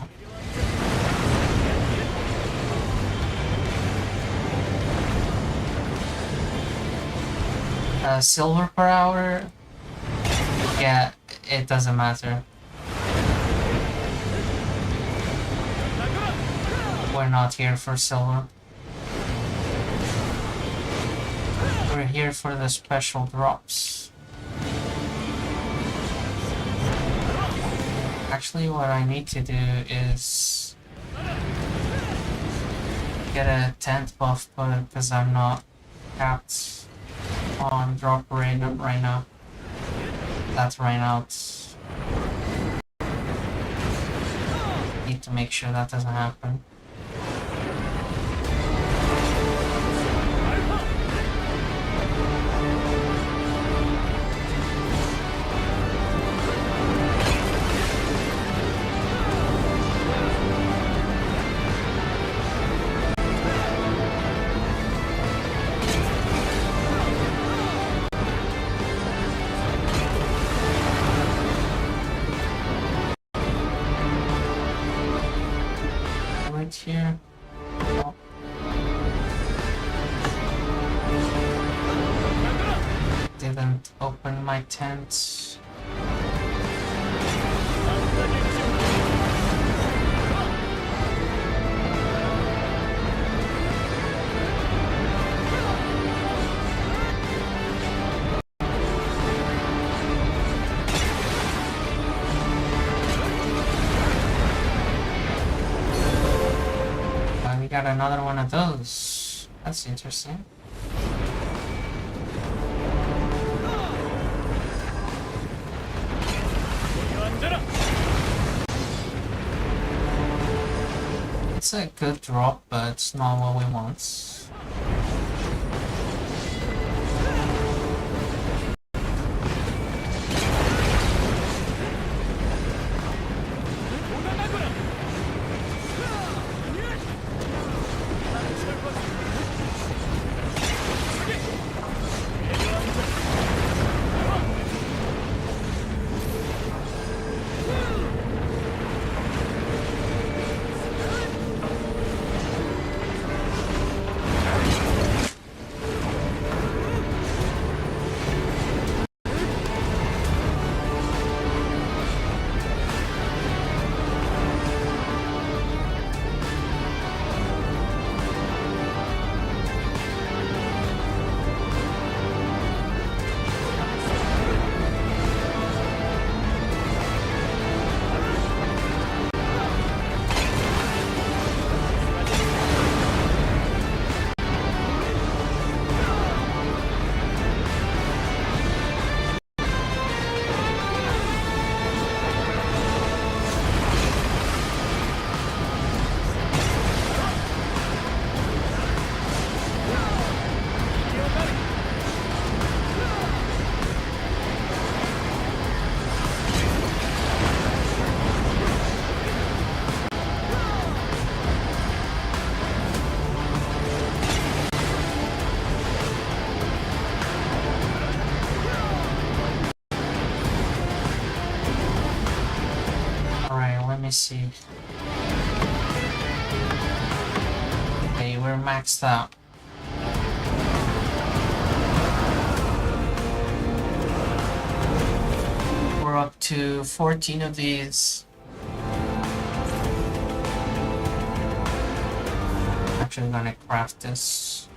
Silver per hour? Yeah, it doesn't matter. We're not here for silver. We're here for the special drops. Actually, what I need to do is get a 10th buff because I'm not capped on drop rate right now. That's right out. Need to make sure that doesn't happen. Right here. Oh. Didn't open my tent. We got another one of those. That's interesting. It's a good drop, but it's not what we want. me see. Okay, we're maxed out. We're up to 14 of these. Actually gonna craft this.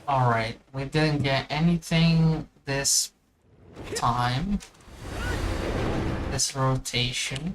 Alright, we didn't get anything this time. This rotation.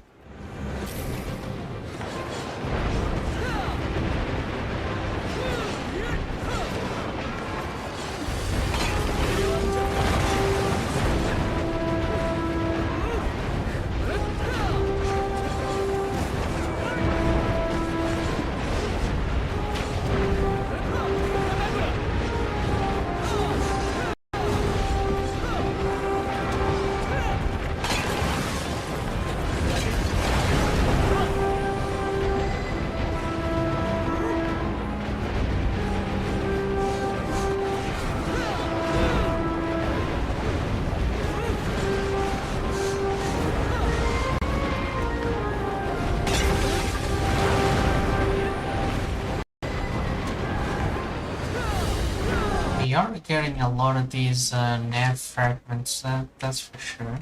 We are getting a lot of these nav fragments, that's for sure.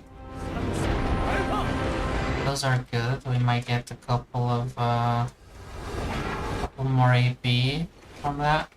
Those are good. We might get a couple more AP from that.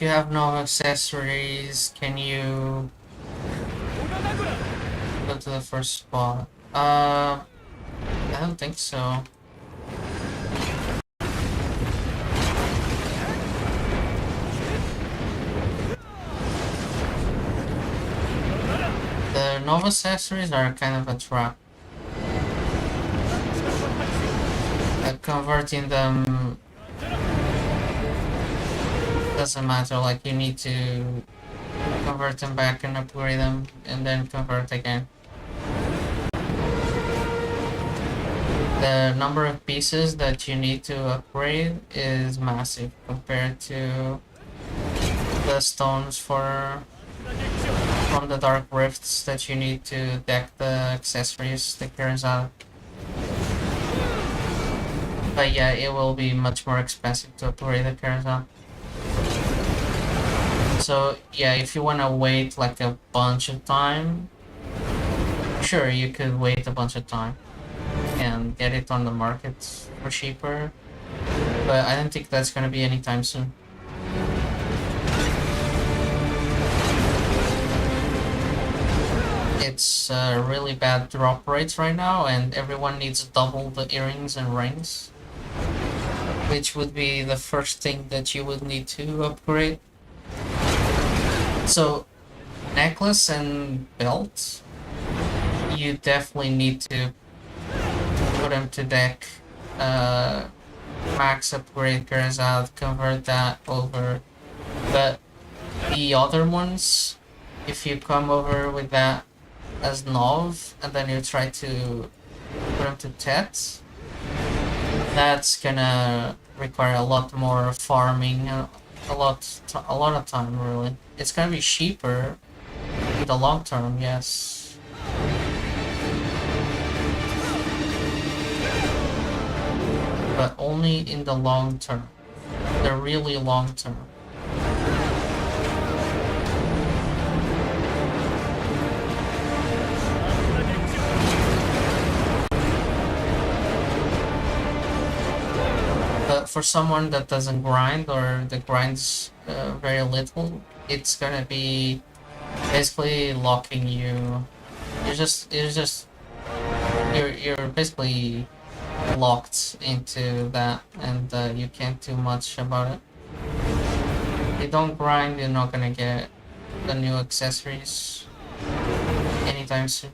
if you have no accessories, can you go to the first spot? I don't think so. The Nova accessories are kind of a trap. Converting them doesn't matter, like you need to convert them back and upgrade them and then convert again. The number of pieces that you need to upgrade is massive compared to the stones from the Dark Rifts that you need to deck the accessories that carries out. But yeah, it will be much more expensive to upgrade the carousel. So yeah, if you wanna wait like a bunch of time, sure, you could wait a bunch of time and get it on the market for cheaper. But I don't think that's gonna be anytime soon. It's really bad drop rates right now, and everyone needs double the earrings and rings, which would be the first thing that you would need to upgrade. So, necklace and belt, you definitely need to put them to deck. Max upgrade goes out, convert that over. But the other ones, if you come over with that as Nov and then you try to put them to Tet, that's gonna require a lot more farming, a lot of time really. It's gonna be cheaper in the long term, yes. But only in the long term. The really long term. But for someone that doesn't grind or that grinds very little, it's gonna be basically locking you. You're basically locked into that, and you can't do much about it. If you don't grind, you're not gonna get the new accessories anytime soon.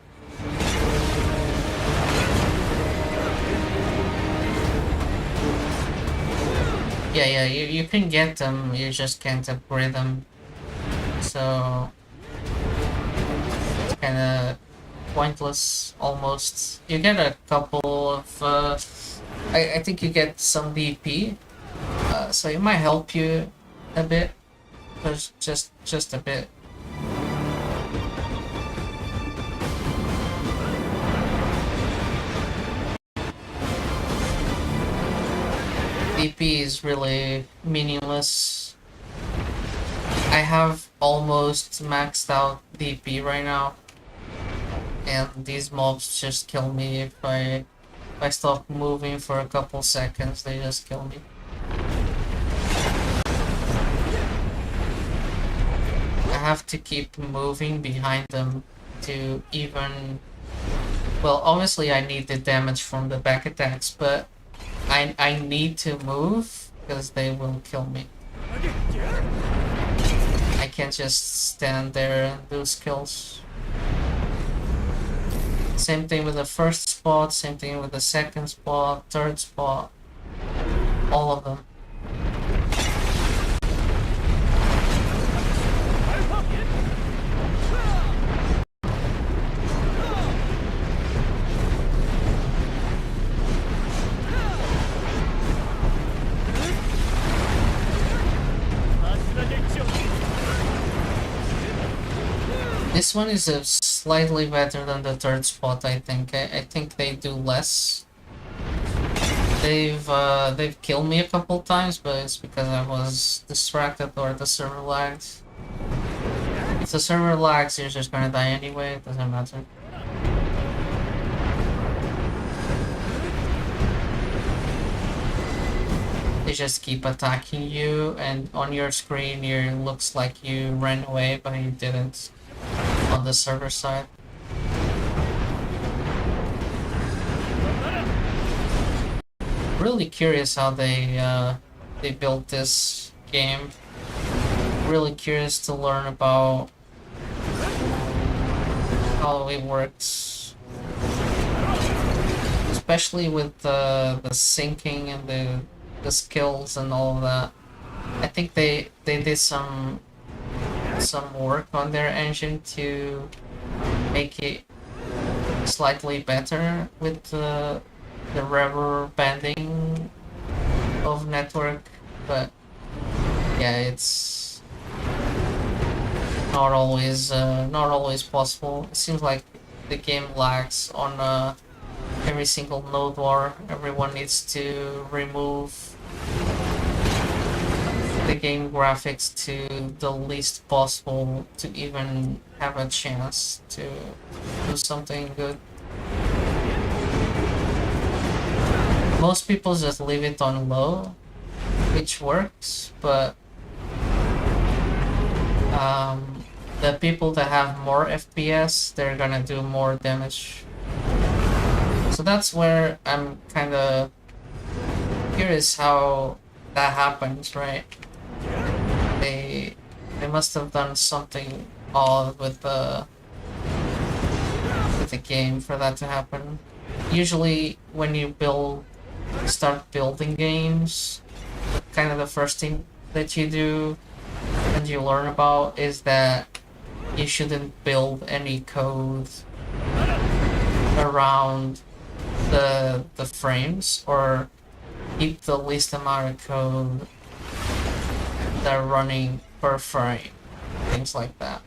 Yeah, you can get them, you just can't upgrade them. So it's kinda pointless almost. You get a couple of I think you get some DP, so it might help you a bit, but just a bit. DP is really meaningless. I have almost maxed out DP right now, and these mobs just kill me if I stop moving for a couple seconds. They just kill me. I have to keep moving behind them to even. Well, obviously I need the damage from the back attacks, but I need to move because they will kill me. I can't just stand there and do skills. Same thing with the first spot, same thing with the second spot, third spot, all of them. This one is slightly better than the third spot, I think. I think they do less. They've killed me a couple times, but it's because I was distracted or the server lagged. If the server lags, you're just gonna die anyway, it doesn't matter. they just keep attacking you, and on your screen it looks like you ran away, but you didn't on the server side. Really curious how they built this game. Really curious to learn about how it works, especially with the syncing and the skills and all of that. I think they did some work on their engine to make it slightly better with the rubber banding of network, but yeah, it's not always possible. It seems like the game lags on every single node war. Everyone needs to remove the game graphics to the least possible to even have a chance to do something good. Most people just leave it on low, which works, but the people that have more FPS, they're gonna do more damage. So that's where I'm kind of curious how that happens, right? They must have done something odd with the game for that to happen. Usually, when you start building games, kind of the first thing that you do and you learn about is that you shouldn't build any code around the frames, or keep the least amount of code that are running per frame, things like that.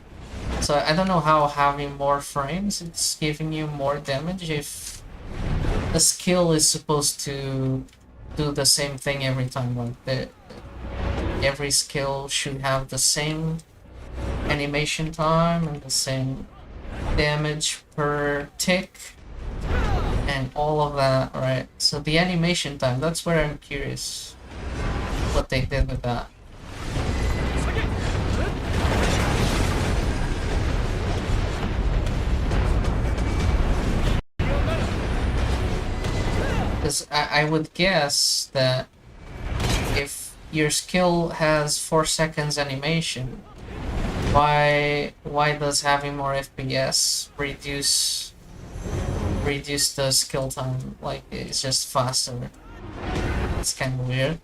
So I don't know how having more frames it's giving you more damage if the skill is supposed to do the same thing every time. Like every skill should have the same animation time and the same damage per tick and all of that, right? So the animation time, that's where I'm curious what they did with that. Because I would guess that if your skill has 4 seconds animation, why does having more FPS reduce the skill time? Like, it's just faster. It's kind of weird.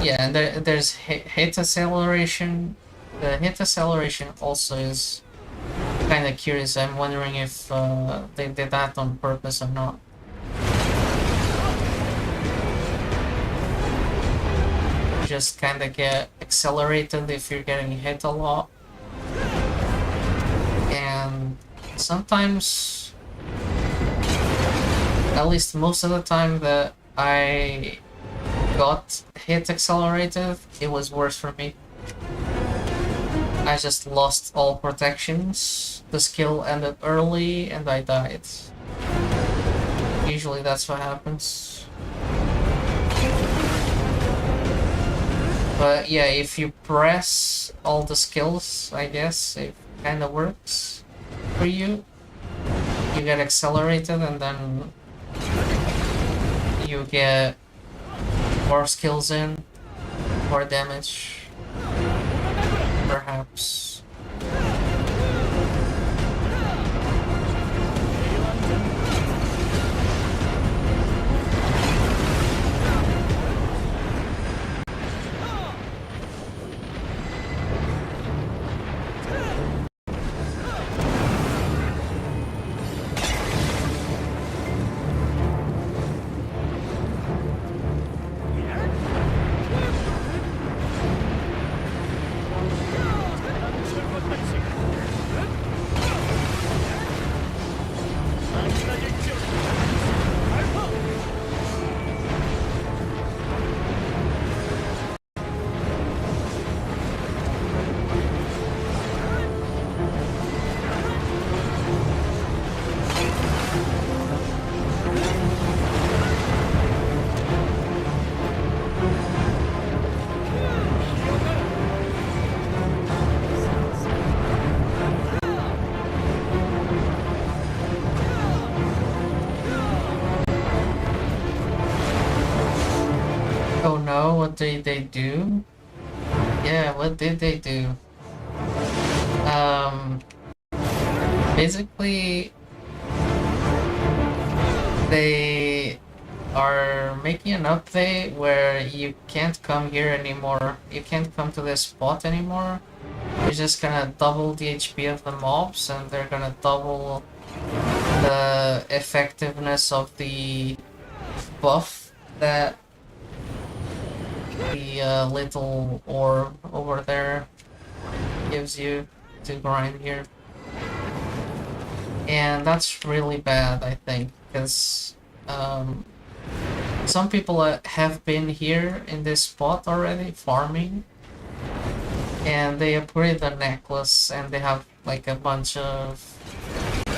Yeah, and there's hit acceleration. The hit acceleration also is kind of curious. I'm wondering if they did that on purpose or not. Just kind of get accelerated if you're getting hit a lot. And sometimes, at least most of the time that I got hit accelerated, it was worse for me. I just lost all protections, the skill ended early, and I died. Usually that's what happens. But yeah, if you press all the skills, I guess it kind of works for you. You get accelerated and then you get more skills in, more damage. Perhaps. Oh no, what did they do? Yeah, what did they do? Um, basically, they are making an update where you can't come here anymore. You can't come to this spot anymore. You're just gonna double the HP of the mobs, and they're gonna double the effectiveness of the buff that the little orb over there gives you to grind here. And that's really bad, I think, because some people have been here in this spot already farming, and they upgrade the necklace, and they have like a bunch of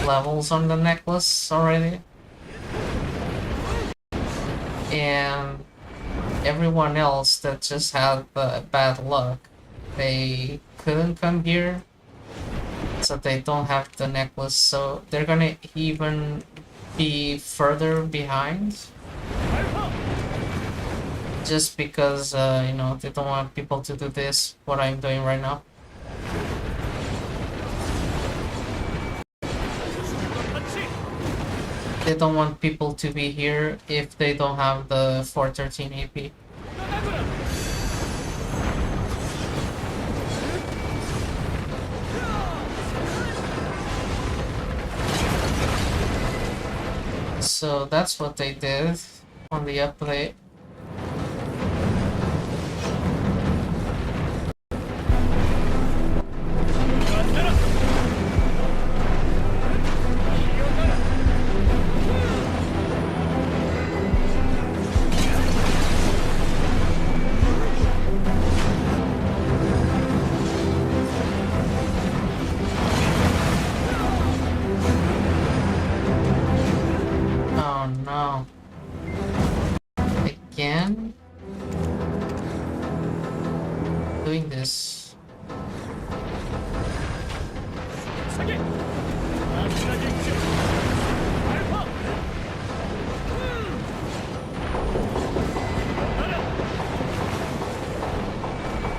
levels on the necklace already. And everyone else that just had bad luck, they couldn't come here, so they don't have the necklace, so they're gonna even be further behind, just because you know, they don't want people to do this, what I'm doing right now. They don't want people to be here if they don't have the 413 AP. So that's what they did on the update. Oh no. Again? Doing this.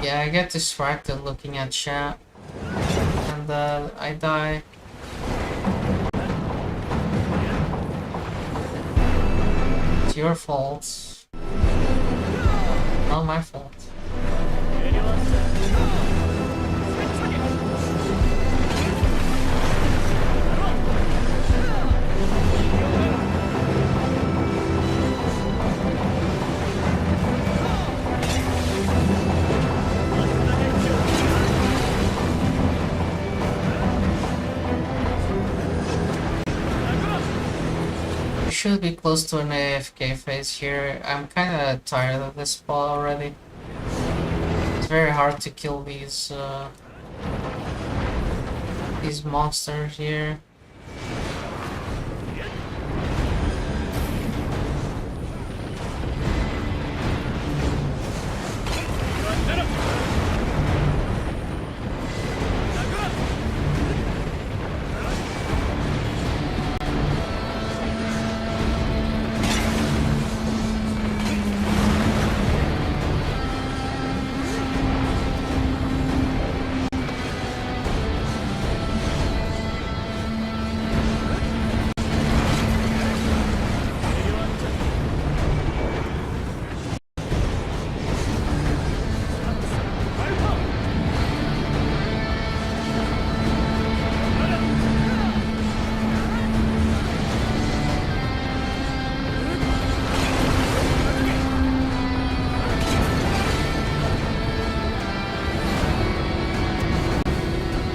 Yeah, I get distracted looking at chat, and I die. It's your fault. Not my fault. We should be close to an AFK phase here. I'm kinda tired of this spot already. It's very hard to kill these monsters here.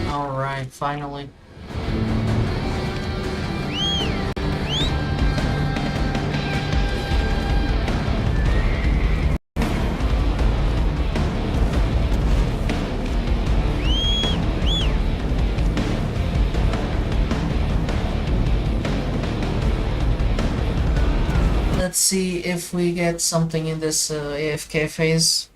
Alright, finally. Let's see if we get something in this AFK phase.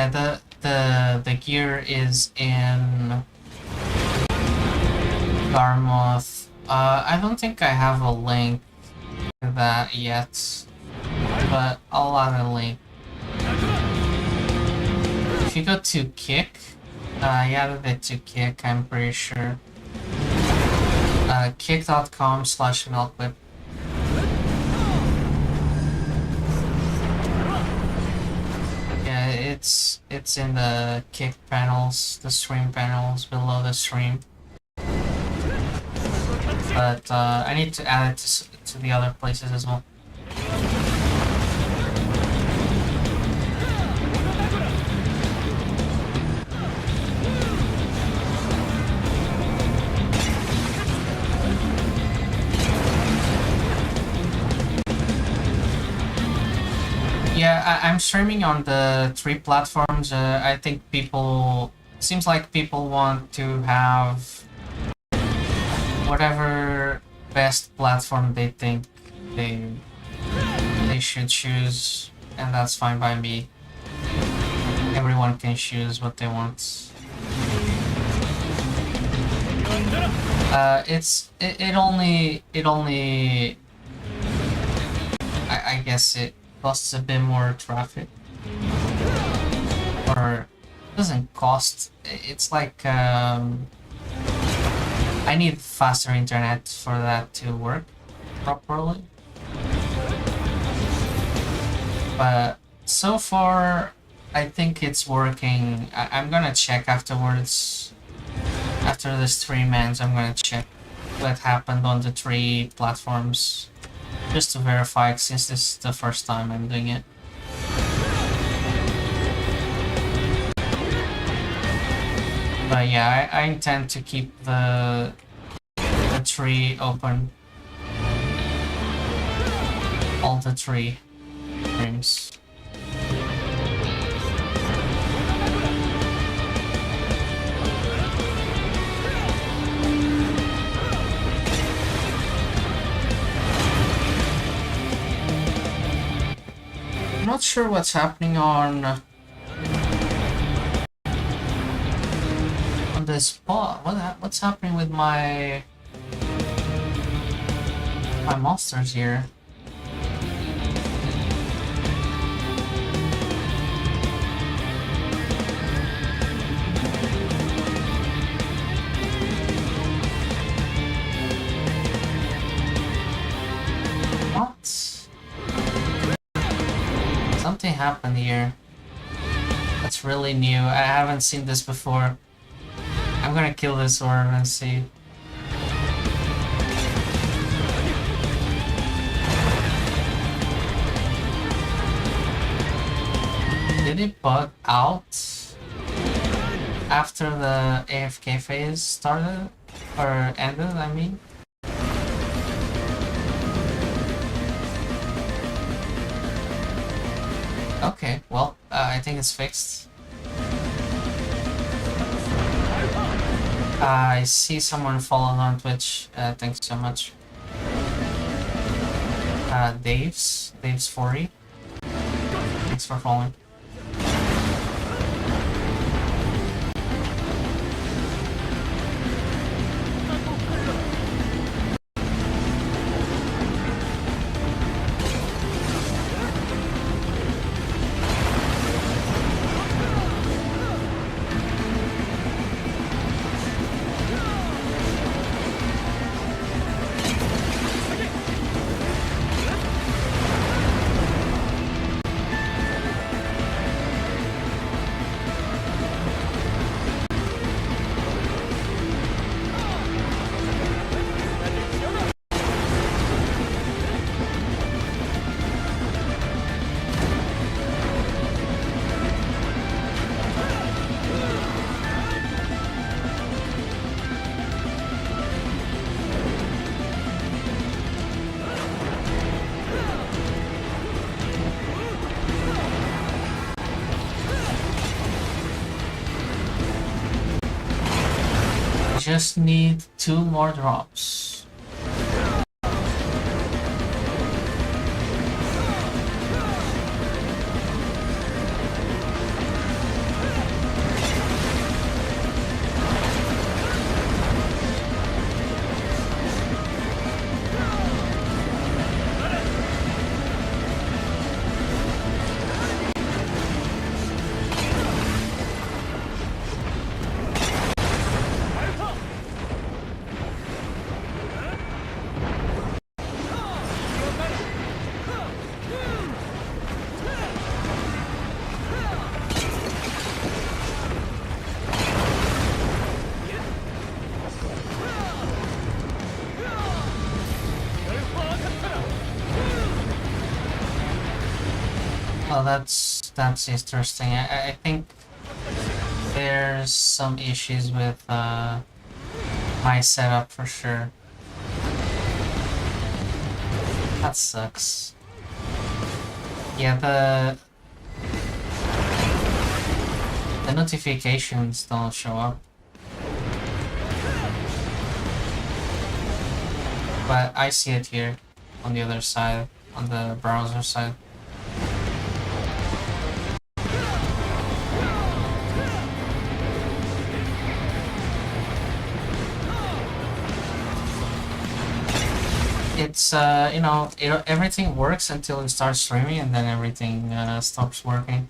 Yeah, the gear is in Garmoth. I don't think I have a link to that yet, but I'll add a link. If you go to Kick, I added it to Kick, I'm pretty sure. Kick.com/milkwhip. Yeah, it's in the Kick panels, the stream panels below the stream. But I need to add it to the other places as well. Yeah, I'm streaming on the 3 platforms. I think seems like people want to have whatever best platform they think they should choose, and that's fine by me. Everyone can choose what they want. It only I guess it costs a bit more traffic, or doesn't cost. It's like I need faster internet for that to work properly. But so far, I think it's working. I'm gonna check afterwards. After the stream ends, I'm gonna check what happened on the 3 platforms, just to verify, since this is the first time I'm doing it. But yeah, I intend to keep the 3 open. All the 3 streams. I'm not sure what's happening on the spot. What's happening with my monsters here? What? Something happened here. That's really new. I haven't seen this before. I'm gonna kill this orb and see. Did it bug out after the AFK phase started? Or ended, I mean? Okay, well, I think it's fixed. I see someone followed on Twitch. Thanks so much. Dave's 40. Thanks for following. Just need 2 more drops. Well, that's interesting. I think there's some issues with my setup for sure. That sucks. Yeah, the notifications don't show up. But I see it here on the other side, on the browser side. It's you know, everything works until it starts streaming, and then everything stops working.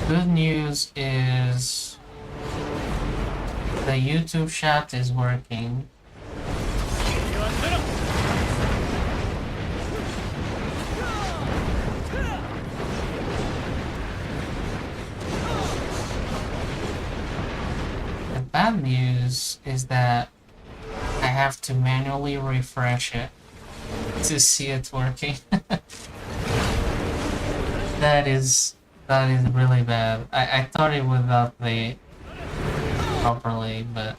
Good news is the YouTube chat is working. The bad news is that I have to manually refresh it to see it working. That is really bad. I thought it would update properly, but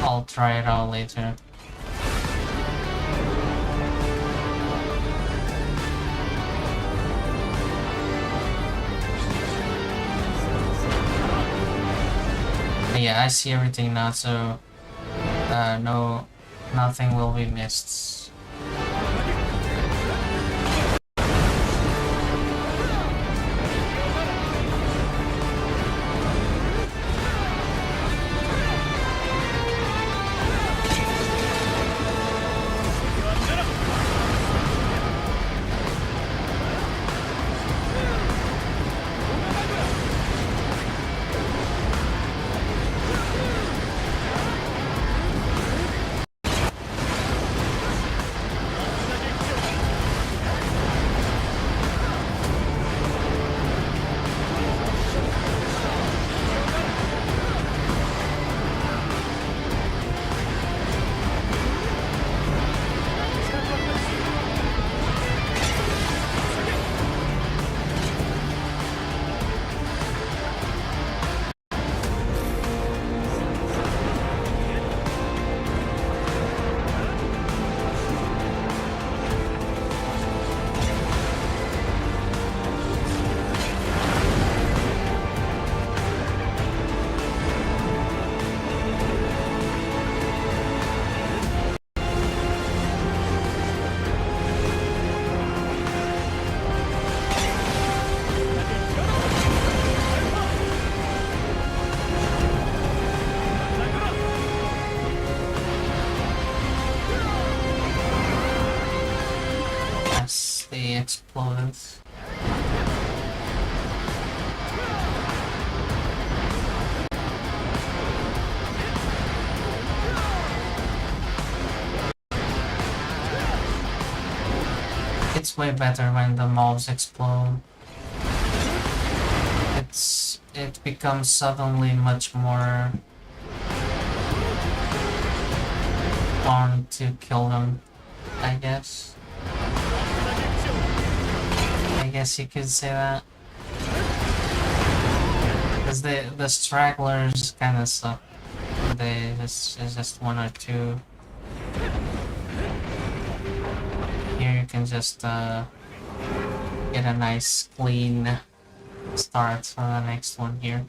I'll try it out later. But yeah, I see everything now, so no, nothing will be missed. Yes, they exploded. It's way better when the mobs explode. It becomes suddenly much more fun to kill them, I guess. I guess you could say that. Because the stragglers kind of suck. It's just one or two. Here you can just get a nice clean start for the next one here.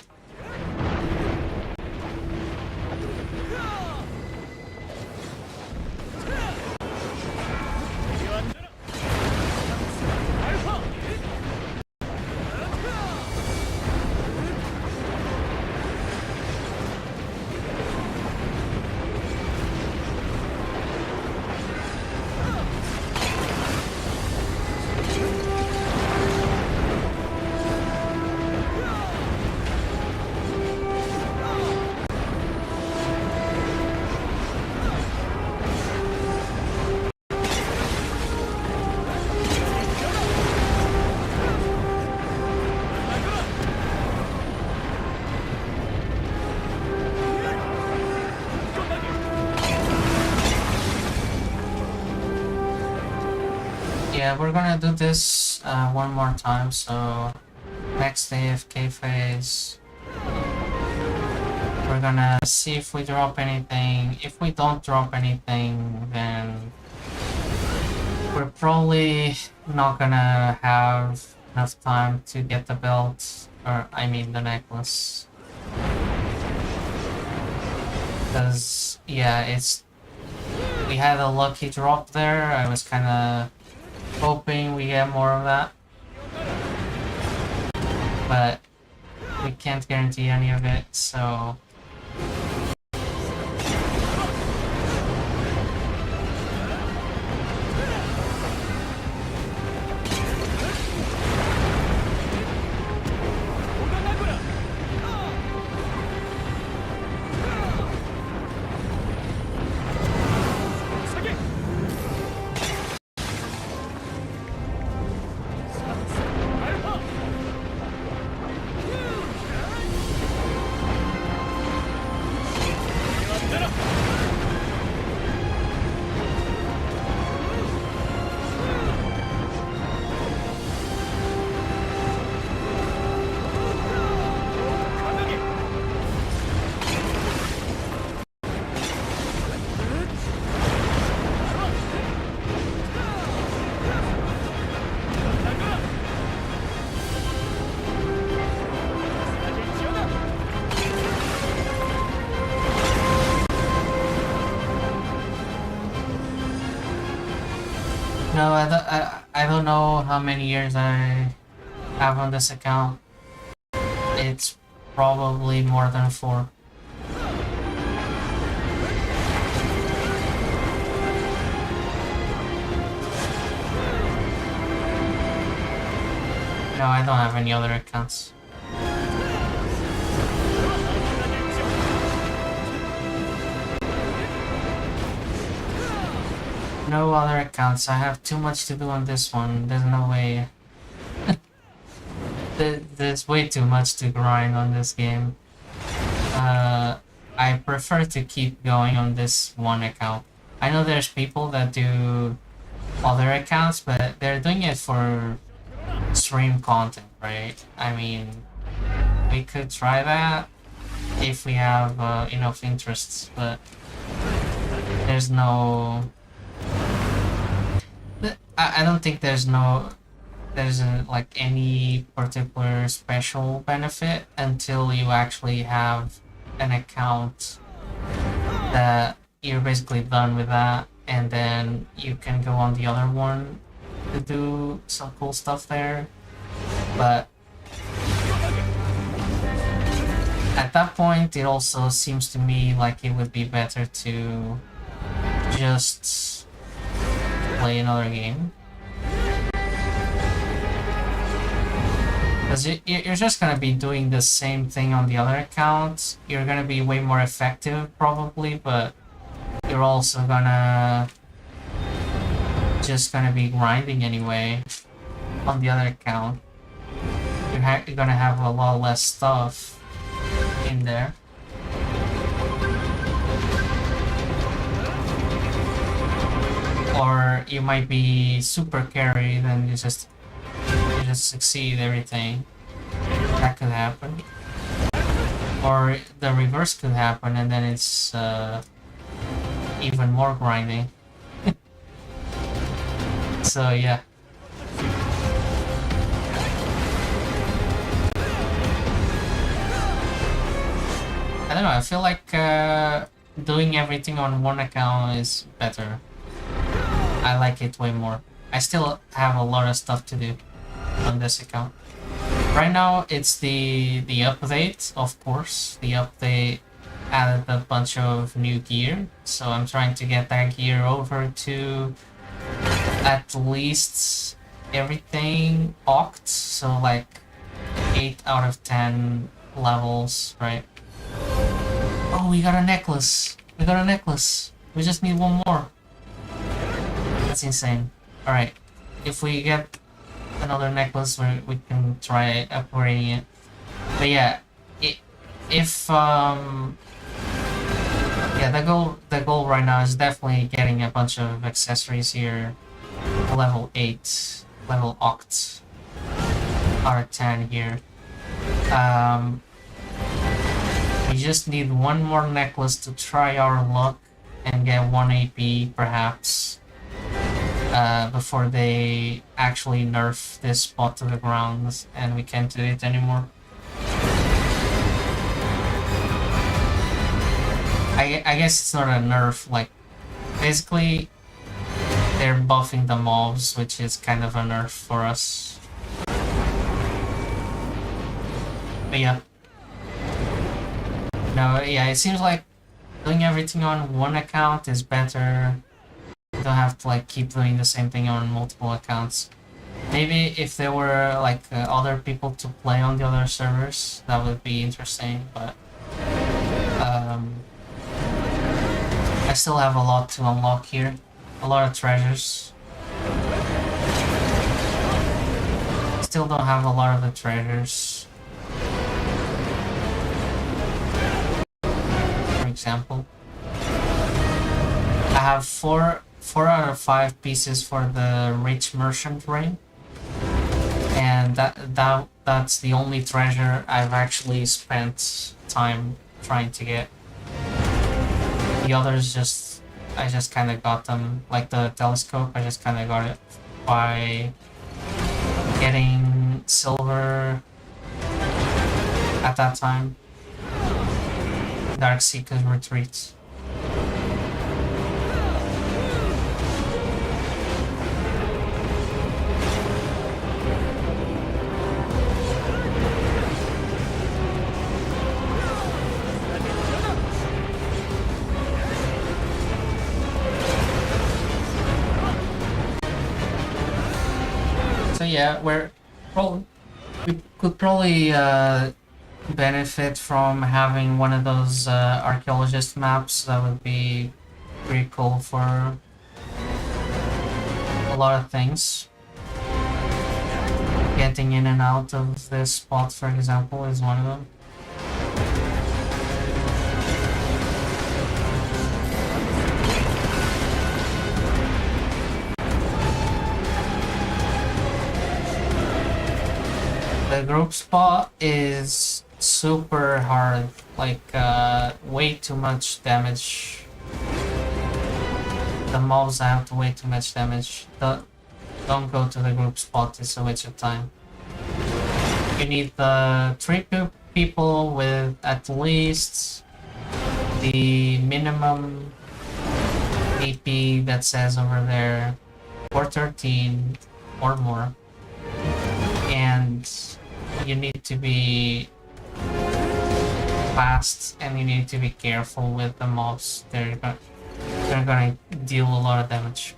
Yeah, we're gonna do this one more time, so next AFK phase we're gonna see if we drop anything. If we don't drop anything, then we're probably not gonna have enough time to get the belt, or I mean the necklace. Because yeah, we had a lucky drop there. I was kinda hoping we get more of that, but we can't guarantee any of it, so No, I don't know how many years I have on this account. It's probably more than 4. No, I don't have any other accounts. No other accounts. I have too much to do on this one. There's no way. There's way too much to grind on this game. I prefer to keep going on this one account. I know there's people that do other accounts, but they're doing it for stream content, right? I mean, we could try that if we have enough interests, but there's no... I don't think there's like any particular special benefit until you actually have an account that you're basically done with that, and then you can go on the other one to do some cool stuff there. But at that point, it also seems to me like it would be better to just play another game. Because you're just gonna be doing the same thing on the other account. You're gonna be way more effective probably, but you're also gonna be grinding anyway on the other account. You're gonna have a lot less stuff in there. Or you might be super carried and you just succeed everything. That could happen. Or the reverse could happen and then it's even more grinding. So yeah. I don't know, I feel like doing everything on one account is better. I like it way more. I still have a lot of stuff to do on this account. Right now it's the update, of course. The update added a bunch of new gear, so I'm trying to get that gear over to at least everything oct, so like 8 out of 10 levels, right? Oh, we got a necklace! We got a necklace! We just need one more. That's insane. Alright, if we get another necklace, we can try upgrading it. But yeah, yeah, the goal right now is definitely getting a bunch of accessories here. Level 8, level oct, out of 10 here. We just need one more necklace to try our luck and get 1 AP perhaps. Before they actually nerf this spot to the ground and we can't do it anymore. I guess it's not a nerf, like basically they're buffing the mobs, which is kind of a nerf for us. But yeah. No, yeah, it seems like doing everything on one account is better. You don't have to like keep doing the same thing on multiple accounts. Maybe if there were like other people to play on the other servers, that would be interesting, but I still have a lot to unlock here. A lot of treasures. Still don't have a lot of the treasures. For example, I have 4 out of 5 pieces for the rich merchant ring, and that's the only treasure I've actually spent time trying to get. The others I just kind of got them, like the telescope. I just kind of got it by getting silver at that time. Dark Seeker's Retreat. yeah, we could probably benefit from having one of those archaeologist maps. That would be pretty cool for a lot of things. Getting in and out of this spot, for example, is one of them. The group spot is super hard, like way too much damage. The mobs have way too much damage. Don't go to the group spot, it's a waste of time. You need the 3 people with at least the minimum AP that says over there 413 or more. And you need to be fast and you need to be careful with the mobs. They're gonna deal a lot of damage.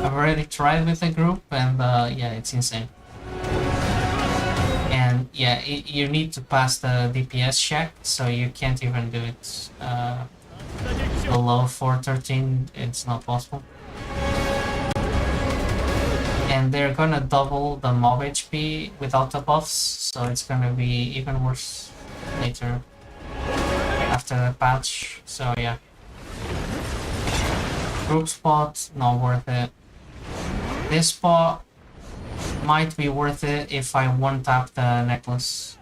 I've already tried with a group and yeah, it's insane. And yeah, you need to pass the DPS check, so you can't even do it below 413, it's not possible. And they're gonna double the mob HP without the buffs, so it's gonna be even worse later after the patch, so yeah. Group spot, not worth it. This spot might be worth it if I one-tap the necklace.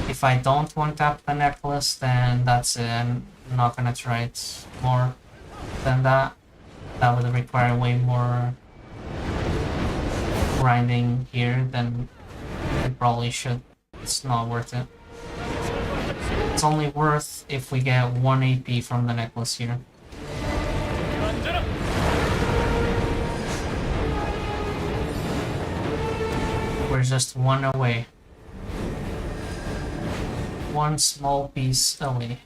If I don't one-tap the necklace, then that's it. I'm not gonna try it more than that. That would require way more grinding here than it probably should. It's not worth it. It's only worth if we get 1 AP from the necklace here. We're just 1 away. 1 small piece away.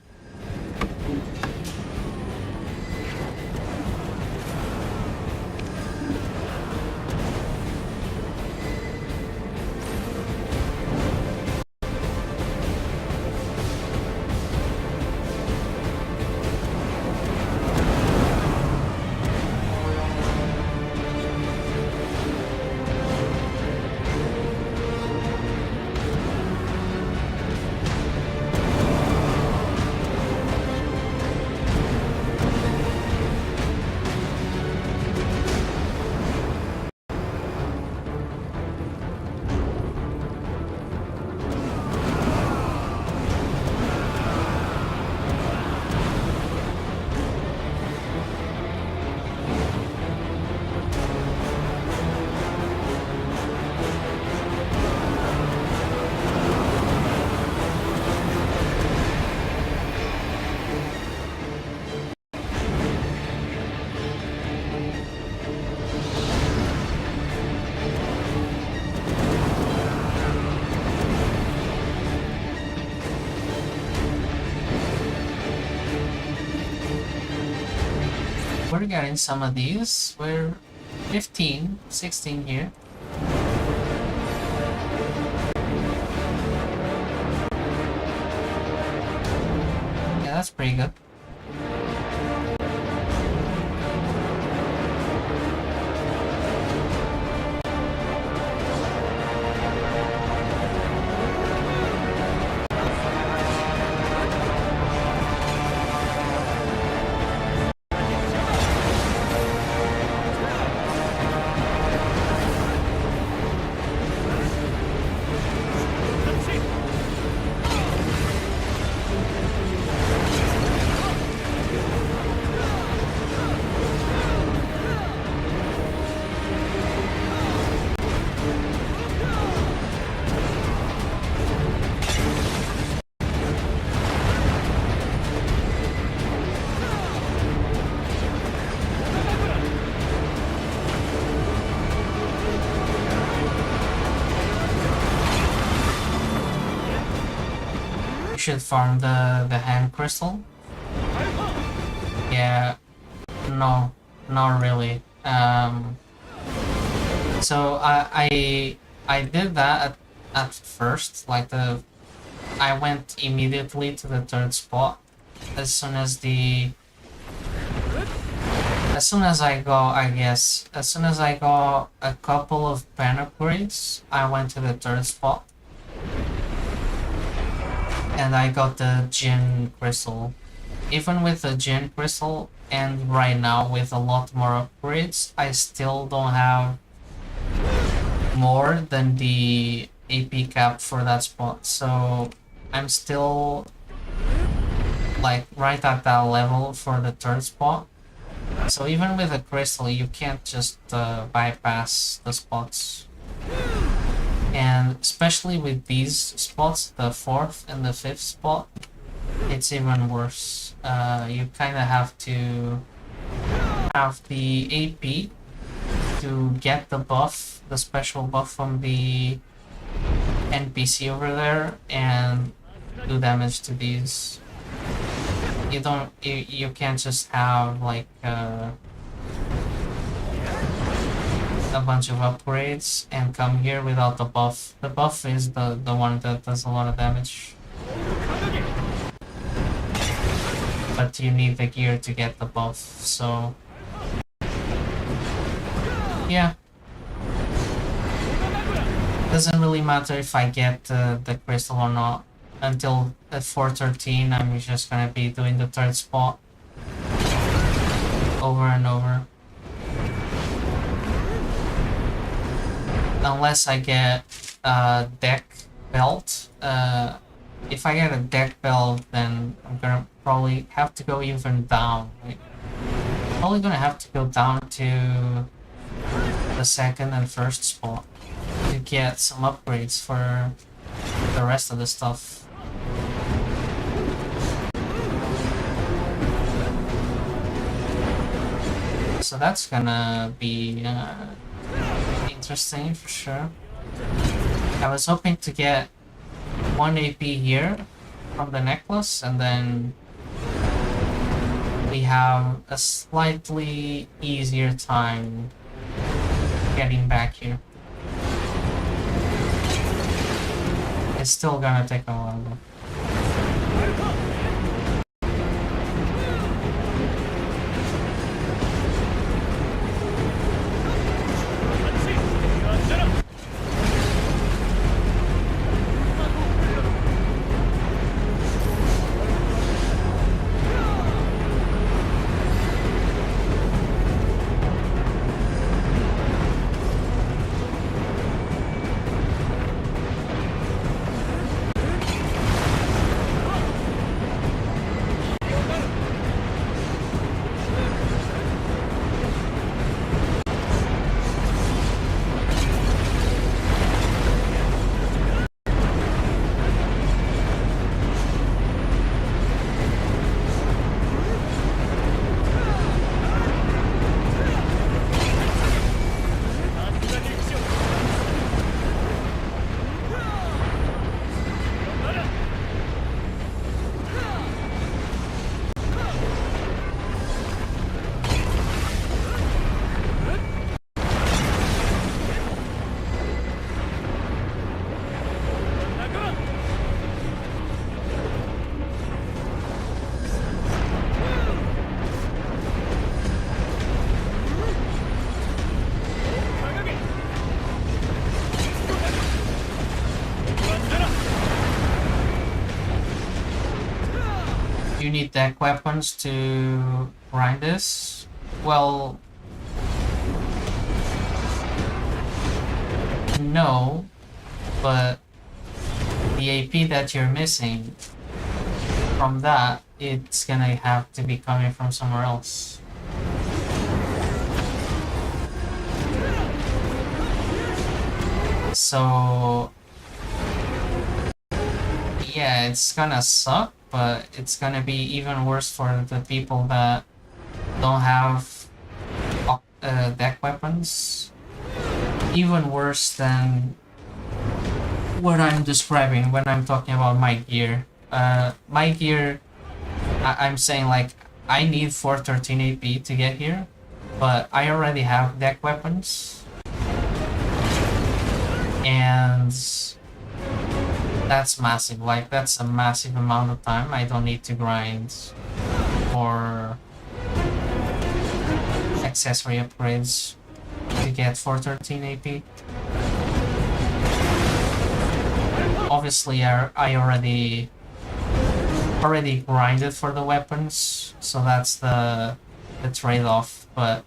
We're getting some of these. We're 15, 16 here. Yeah, that's pretty good. Should farm the hand crystal. Yeah, no, not really. So I did that at first, like I went immediately to the third spot as soon as I got, I guess, as soon as I got a couple of pen upgrades, I went to the third spot. And I got the Gin Crystal. Even with the Gin Crystal, and right now with a lot more upgrades, I still don't have more than the AP cap for that spot. So I'm still like right at that level for the third spot. So even with a crystal, you can't just bypass the spots. And especially with these spots, the fourth and the fifth spot, it's even worse. You kind of have to have the AP to get the buff, the special buff from the NPC over there, and do damage to these. You can't just have like a bunch of upgrades and come here without the buff. The buff is the one that does a lot of damage. But you need the gear to get the buff, so yeah. Doesn't really matter if I get the crystal or not. Until at 413, I'm just gonna be doing the third spot over and over. Unless I get a deck belt. If I get a deck belt, then I'm gonna probably have to go even down. Like, probably gonna have to go down to the second and first spot to get some upgrades for the rest of the stuff. So that's gonna be interesting for sure. I was hoping to get 1 AP here from the necklace, and then we have a slightly easier time getting back here. It's still gonna take a while though. You need deck weapons to grind this? Well, no, but the AP that you're missing from that, it's gonna have to be coming from somewhere else. So yeah, it's gonna suck, but it's gonna be even worse for the people that don't have deck weapons. Even worse than what I'm describing when I'm talking about my gear. My gear, I'm saying like I need 413 AP to get here, but I already have deck weapons. and that's massive. Like, that's a massive amount of time. I don't need to grind for accessory upgrades to get 413 AP. Obviously, I already grinded for the weapons, so that's the trade-off. But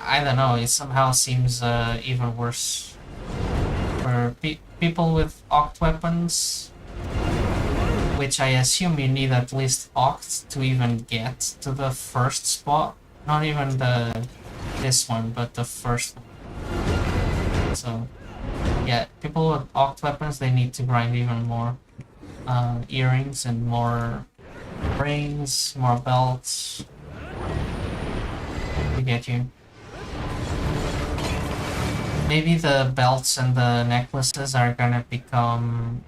I don't know, it somehow seems even worse for people with Oct weapons, which I assume you need at least Oct to even get to the first spot. Not even this one, but the first one. So yeah, people with Oct weapons, they need to grind even more earrings and more rings, more belts to get you. Maybe the belts and the necklaces are gonna become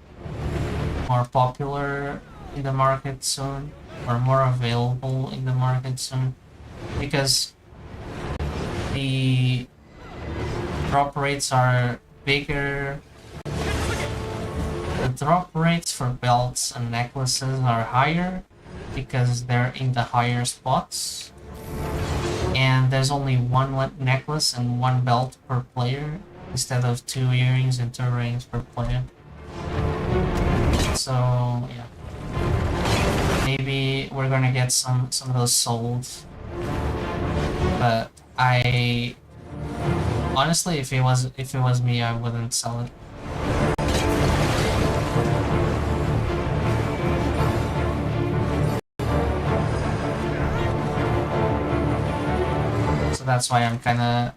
more popular in the market soon, or more available in the market soon, because the drop rates are bigger. The drop rates for belts and necklaces are higher because they're in the higher spots, and there's only one necklace and one belt per player instead of 2 earrings and 2 rings per player. So yeah, maybe we're gonna get some of those sold, but I honestly, if it was me, I wouldn't sell it. So that's why I'm kind of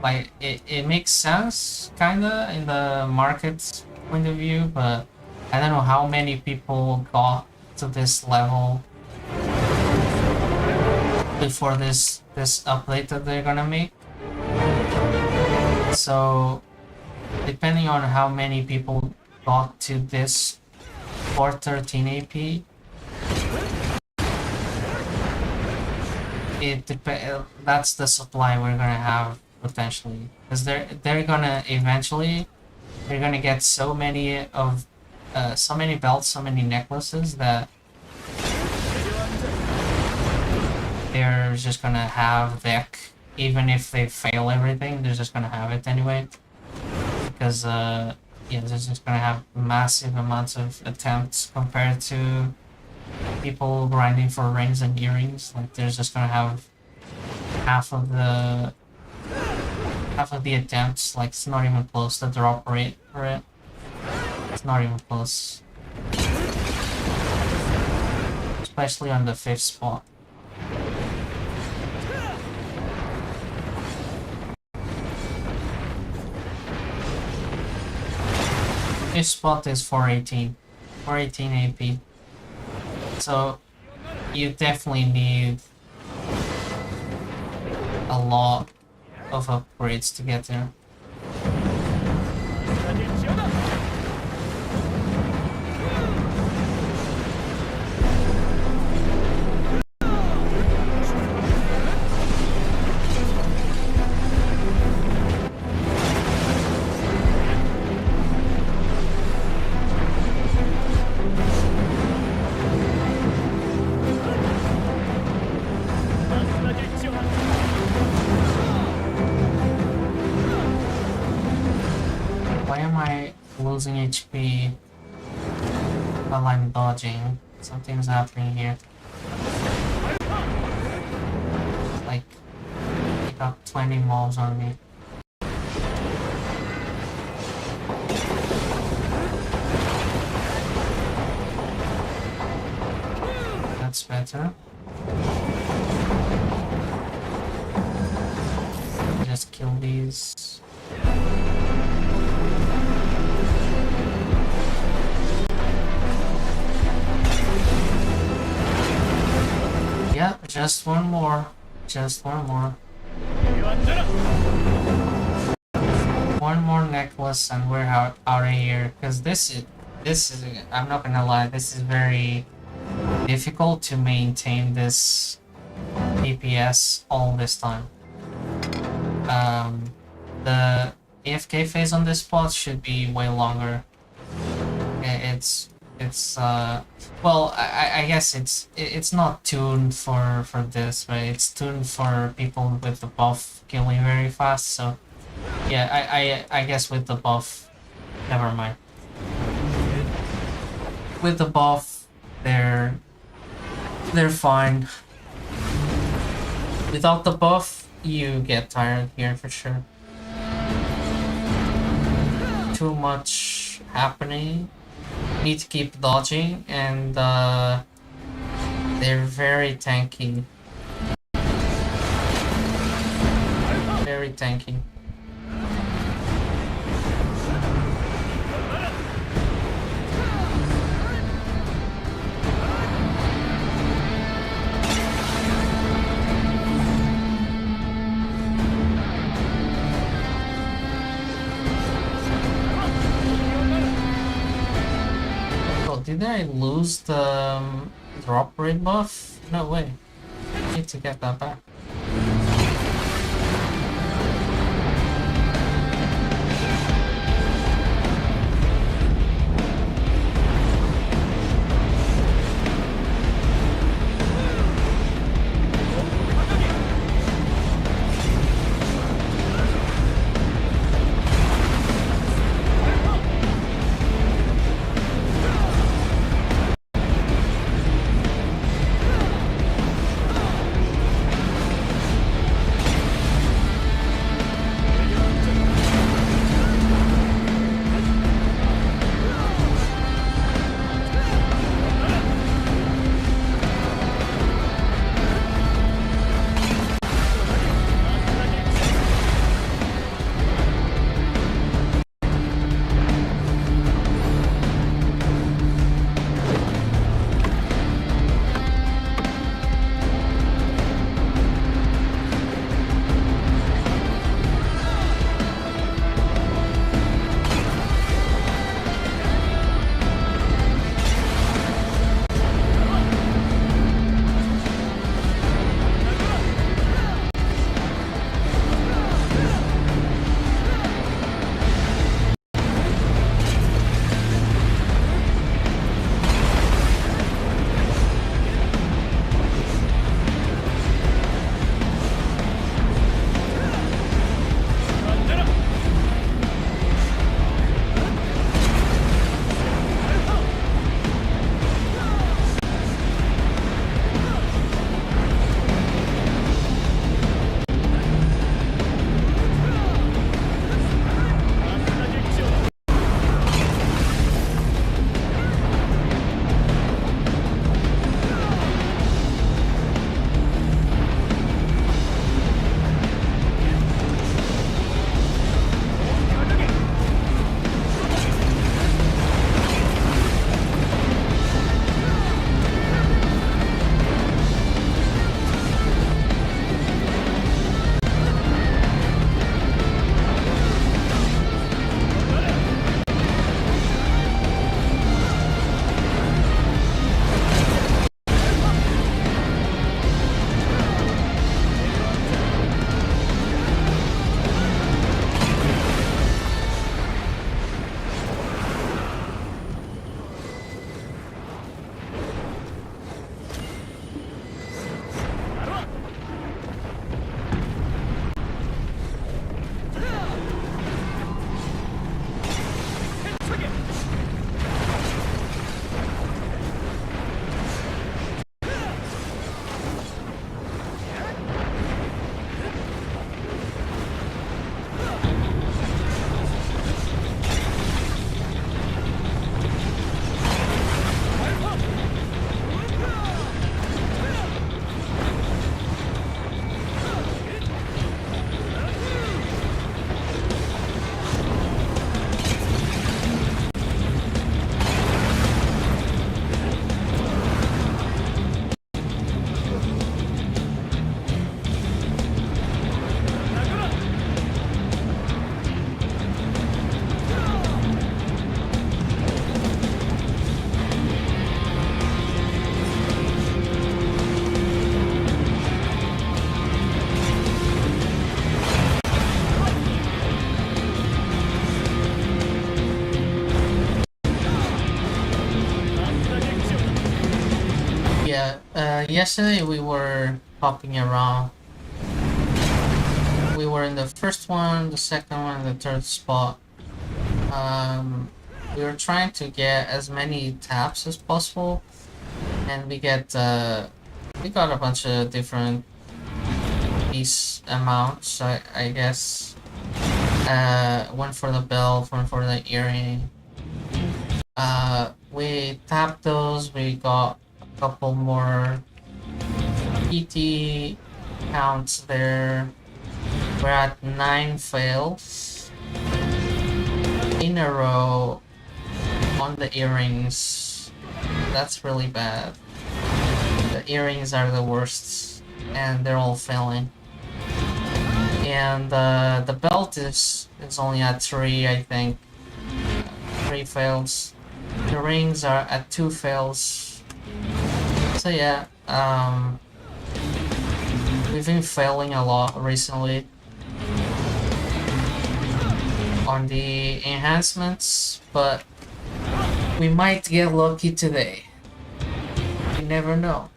like, it makes sense kind of in the market point of view, but I don't know how many people got to this level before this update that they're gonna make. So depending on how many people got to this 413 AP, that's the supply we're gonna have potentially, because they're gonna eventually get so many belts, so many necklaces, that they're just gonna have deck. Even if they fail everything, they're just gonna have it anyway, because yeah, they're just gonna have massive amounts of attempts compared to people grinding for rings and earrings. Like, they're just gonna have half of the attempts. Like, it's not even close. The drop rate for it, it's not even close, especially on the 5th spot. This spot is 418 AP. So you definitely need a lot of upgrades to get there. Why am I losing HP while I'm dodging? Something's happening here. Like, I got 20 mobs on me. That's better. Just kill these. Yeah, just one more. Just one more. One more necklace and we're out of here. Because this is, I'm not gonna lie, this is very difficult to maintain this DPS all this time. The AFK phase on this spot should be way longer. It's well, I guess it's not tuned for this, right? It's tuned for people with the buff killing very fast. So yeah, I guess with the buff, never mind. With the buff, they're fine. Without the buff, you get tired here for sure. Too much happening. Need to keep dodging, and they're very tanky. Very tanky. Oh, did I lose the drop rate buff? No way. I need to get that back. Yesterday we were hopping around. We were in the first one, the second one, and the third spot. We were trying to get as many taps as possible, and we got a bunch of different piece amounts. I guess one for the belt, one for the earring. We tapped those. We got a couple more PT counts there. We're at 9 fails in a row on the earrings. That's really bad. The earrings are the worst, and they're all failing. And the belt is only at 3, I think. 3 fails. The rings are at 2 fails. So yeah, we've been failing a lot recently on the enhancements, but we might get lucky today. You never know.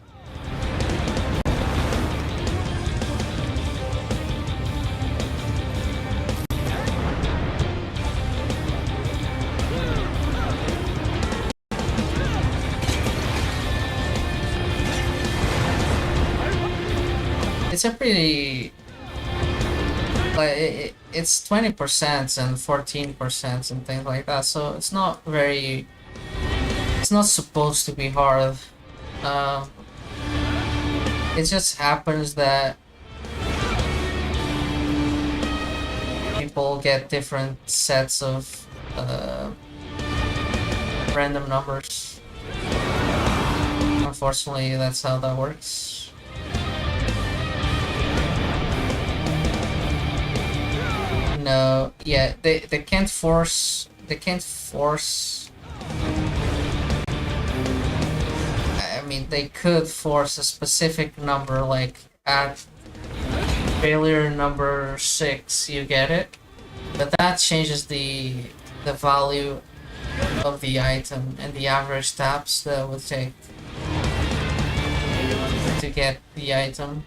It's a pretty like it's 20% and 14% and things like that, so it's not very, it's not supposed to be hard. um, it just happens that people get different sets of random numbers. Unfortunately, that's how that works. No, yeah, they can't force, I mean, they could force a specific number, like at failure number 6 you get it, but that changes the value of the item and the average taps that it would take to get the item.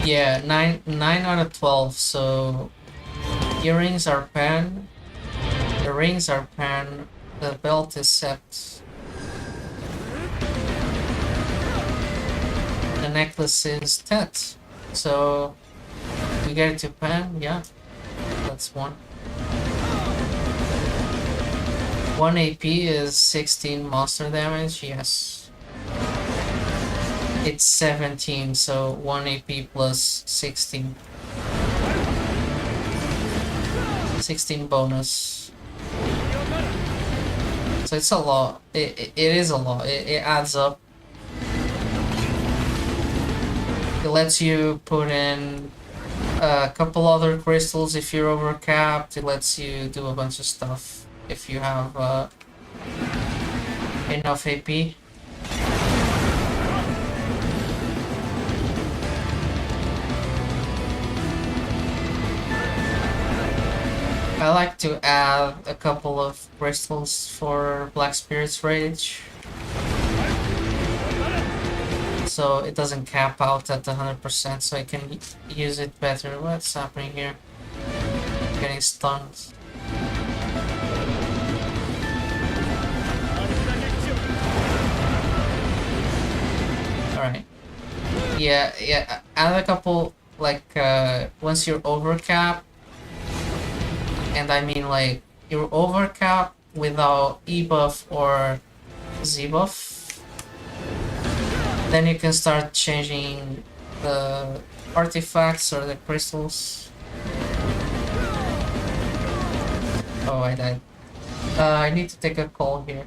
Yeah, 9 out of 12. So earrings are pan, the rings are pan, the belt is sept, the necklace is tet. So we get it to pan, yeah, that's one. 1 AP is 16 monster damage, yes. It's 17, so 1 AP plus 16. 16 bonus. So it's a lot. It is a lot. It adds up. It lets you put in a couple other crystals if you're overcapped. It lets you do a bunch of stuff if you have enough AP. I like to add a couple of crystals for Black Spirit's Rage, so it doesn't cap out at 100%, so I can use it better. What's happening here? Getting stunned. Alright. Yeah, add a couple, like, once you're overcapped, and I mean like you're overcapped without E buff or Z buff, then you can start changing the artifacts or the crystals. Oh, I died. I need to take a call here.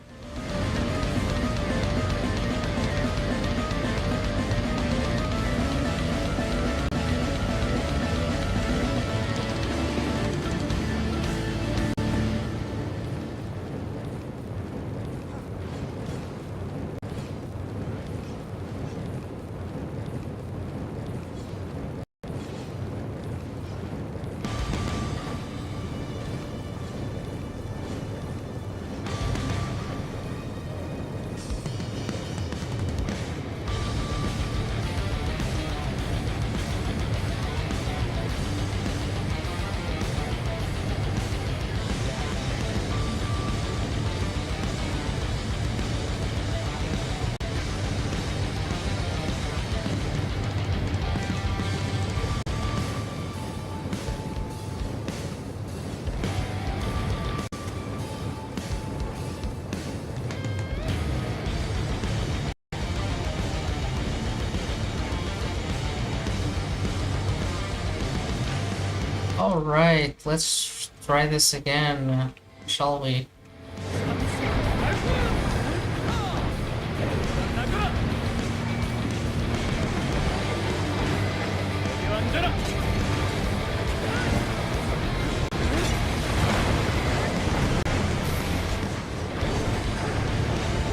Alright, let's try this again, shall we?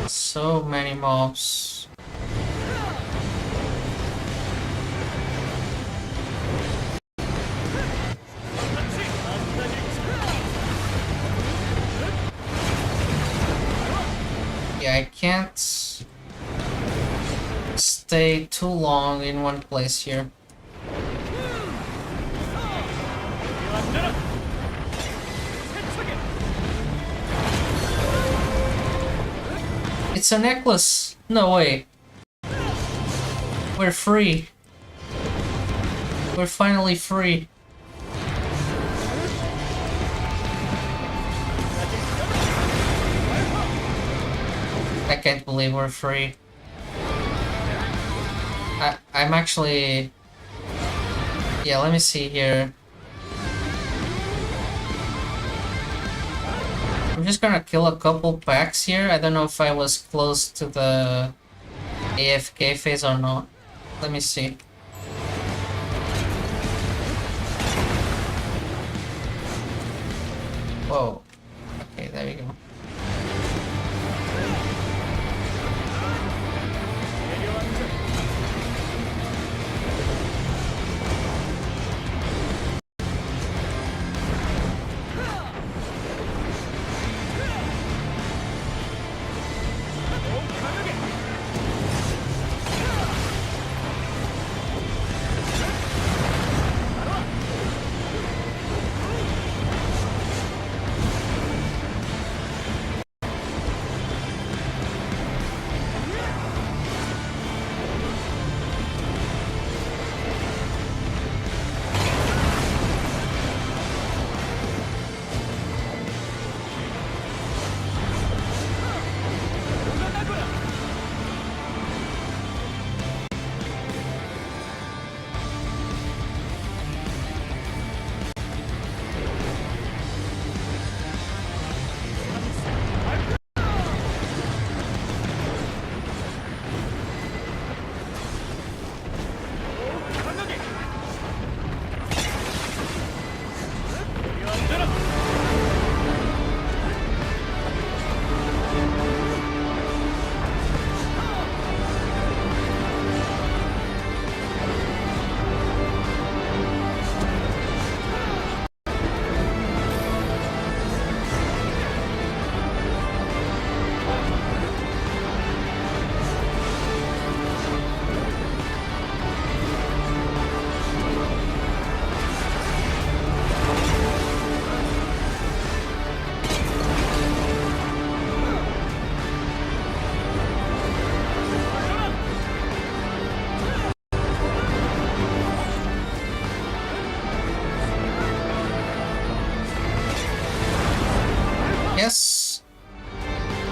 So many mobs. Yeah, I can't stay too long in one place here. It's a necklace! No way. We're free. We're finally free. I can't believe we're free. I'm actually... Yeah, let me see here. I'm just gonna kill a couple packs here. I don't know if I was close to the AFK phase or not. Let me see. Whoa. Okay, there you go.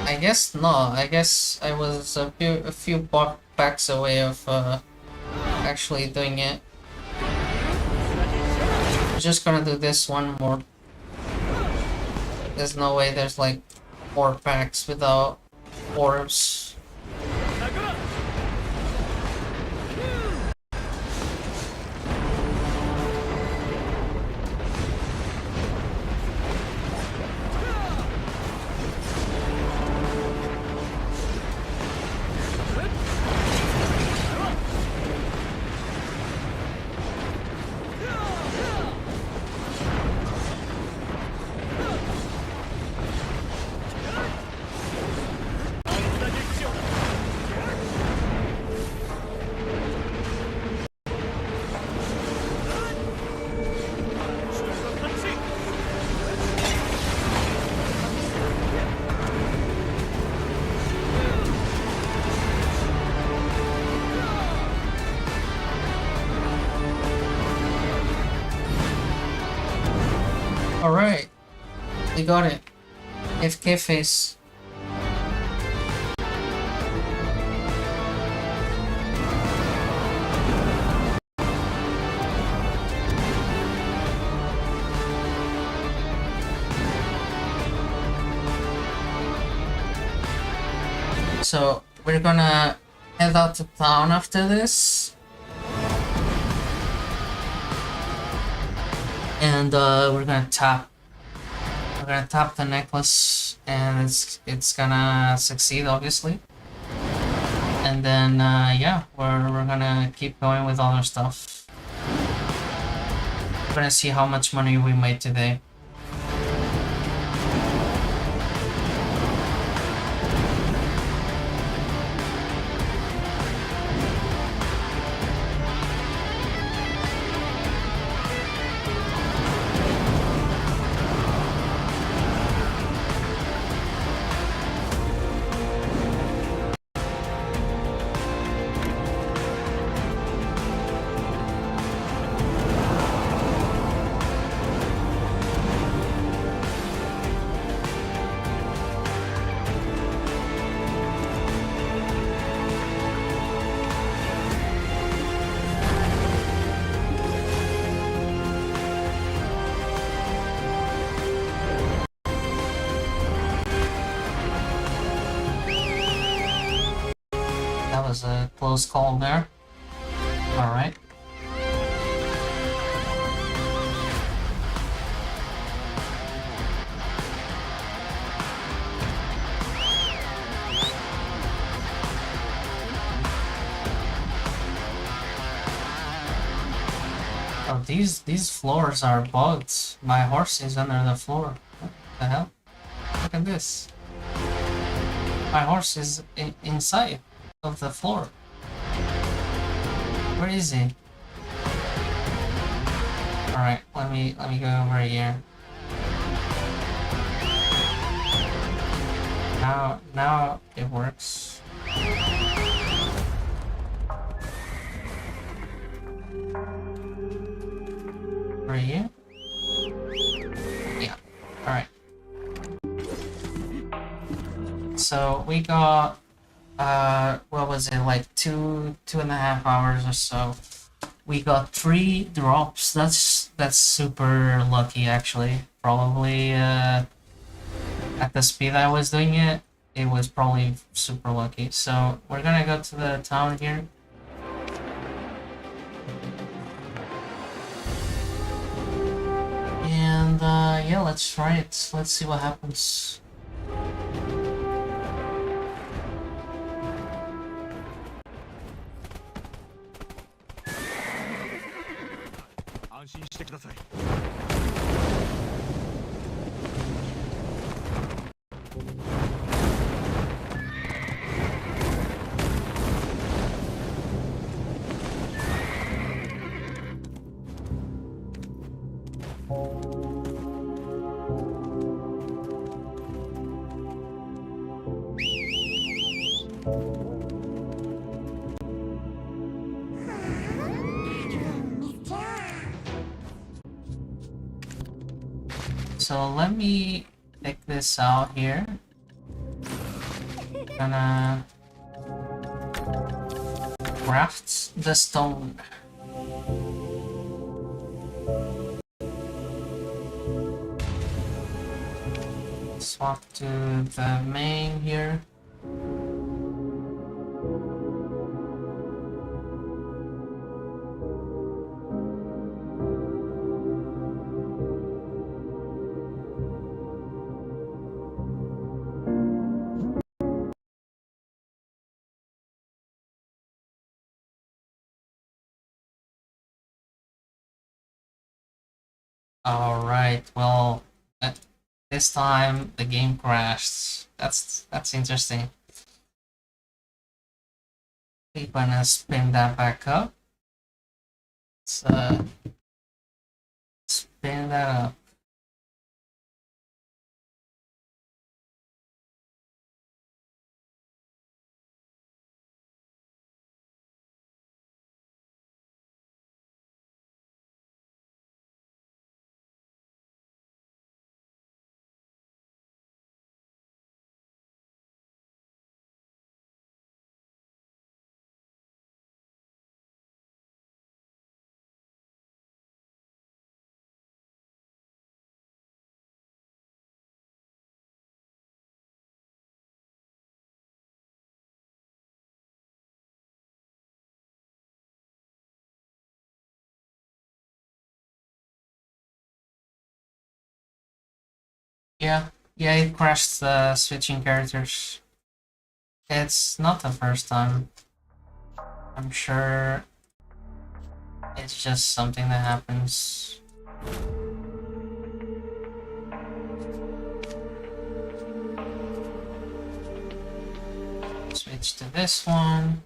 I guess not. I guess I was a few packs away of actually doing it. I'm just gonna do this one more. There's no way there's like more packs without orbs. Alright, we got it. FK face. So we're gonna head out to town after this. And we're gonna tap the necklace, and it's gonna succeed, obviously. And then yeah, we're gonna keep going with other stuff. We're gonna see how much money we made today. That was a close call there. All right. Oh, these floors are bugged. My horse is under the floor. What the hell? Look at this. My horse is inside of the floor. Where is he? All right, let me go over here. Now it works. Right here? Yeah. All right. So we got what was it, like 2.5 hours or so. We got 3 drops. That's super lucky, actually. Probably at the speed I was doing it, it was probably super lucky. So we're gonna go to the town here. And yeah, let's try it. Let's see what happens. So let me pick this out here. Gonna craft the stone. Swap to the main here. Alright, well, this time the game crashed. That's interesting. We're gonna spin that back up. Let's spin that up. Yeah, it crashed switching characters. It's not the first time. I'm sure it's just something that happens. Switch to this one.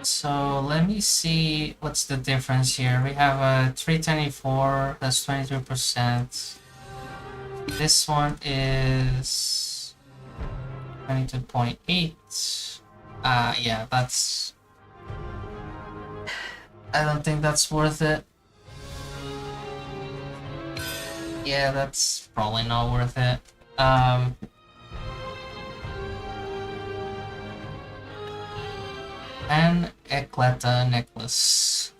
So let me see what's the difference here. We have a 324, that's 22%. This one is 22.8. Yeah, that's... I don't think that's worth it. Yeah, that's probably not worth it. An EKLETA necklace.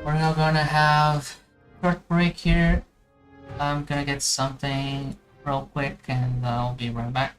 We're now gonna have a short break here. I'm gonna get something real quick and I'll be right back.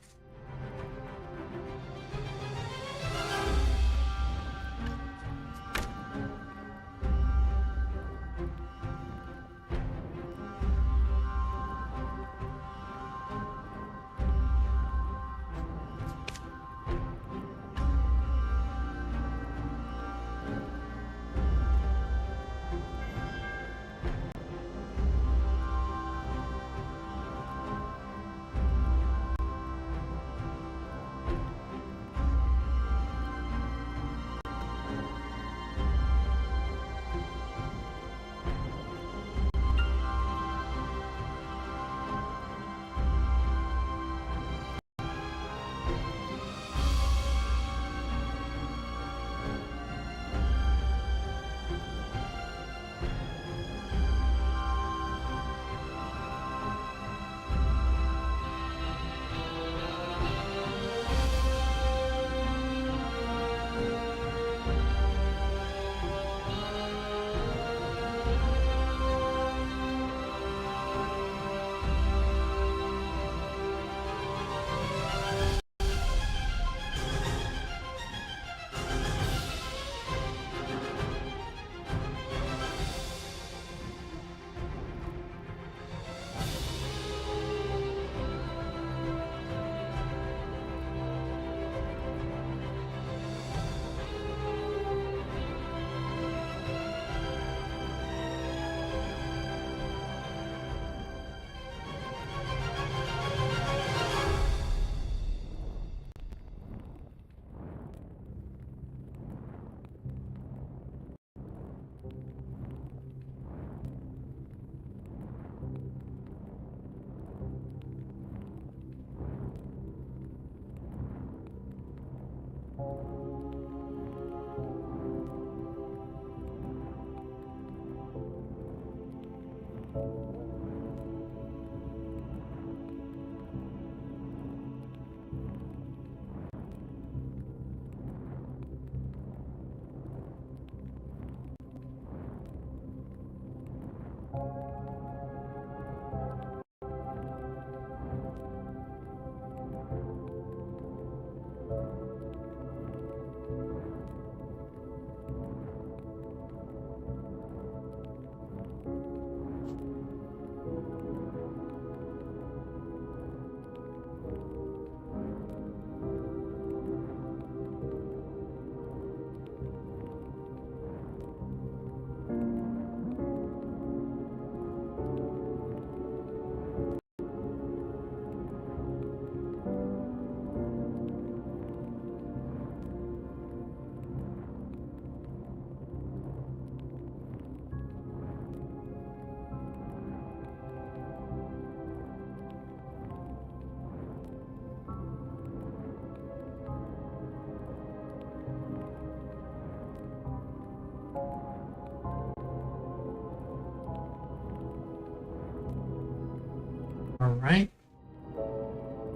Alright.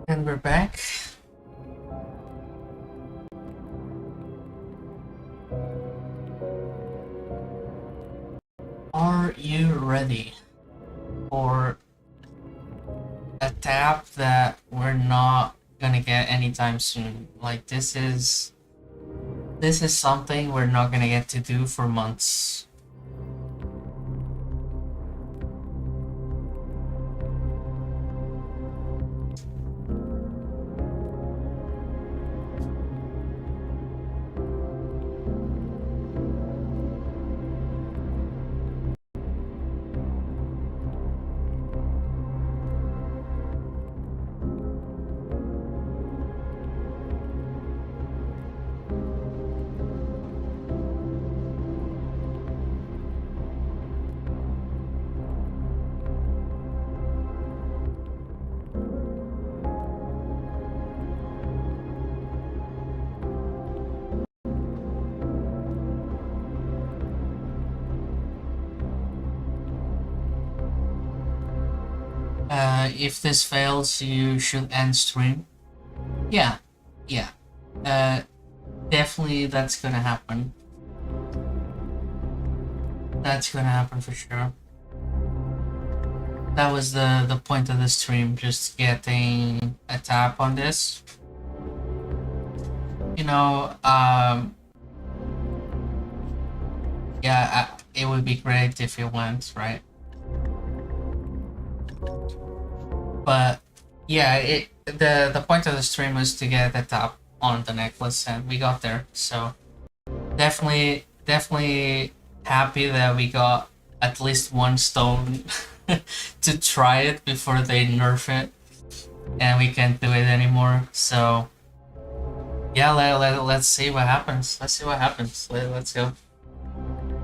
And we're back. Are you ready for a tap that we're not gonna get anytime soon? Like this is something we're not gonna get to do for months. If this fails, you should end stream. Yeah. Definitely that's gonna happen. That's gonna happen for sure. That was the point of the stream, just getting a tap on this. You know, yeah, it would be great if it went, right? But yeah, the point of the stream was to get the tap on the necklace, and we got there. So definitely happy that we got at least one stone to try it before they nerf it, and we can't do it anymore. So yeah, let's see what happens. Let's see what happens. Let's go.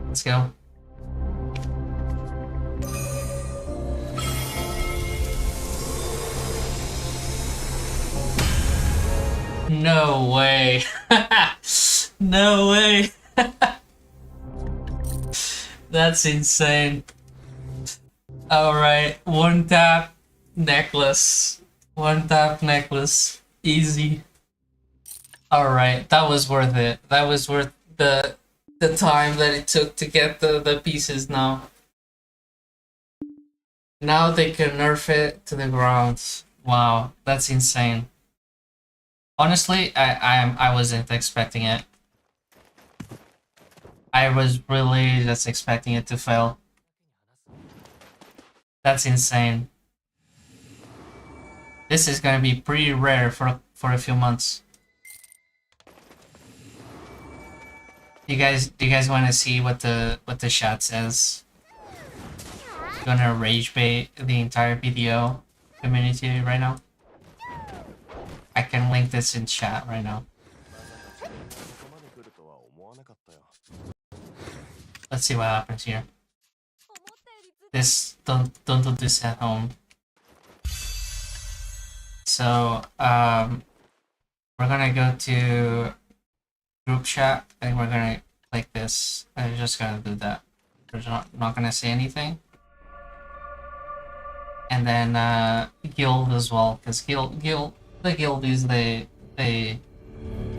Let's go. No way. No way. That's insane. Alright, one tap necklace. One tap necklace. Easy. Alright, that was worth it. That was worth the time that it took to get the pieces now. Now they can nerf it to the ground. Wow, that's insane. Honestly, I wasn't expecting it. I was really just expecting it to fail. That's insane. This is gonna be pretty rare for a few months. Do you guys want to see what the chat says? Gonna rage bait the entire BDO community right now. I can link this in chat right now. Let's see what happens here. This don't do this at home. So we're gonna go to group chat and we're gonna click this. I'm just gonna do that. We're not gonna say anything. And then guild as well, because the guild is they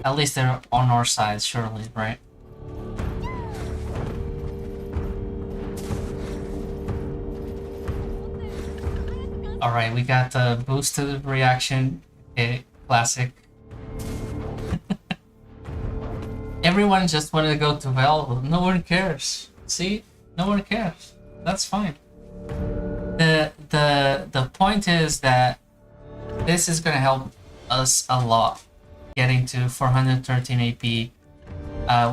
at least they're on our side, surely, right? Alright, we got the boosted reaction. Okay, classic. Everyone just wanted to go to Valve. No one cares. See? No one cares. That's fine. The point is that this is gonna help us a lot getting to 413 AP.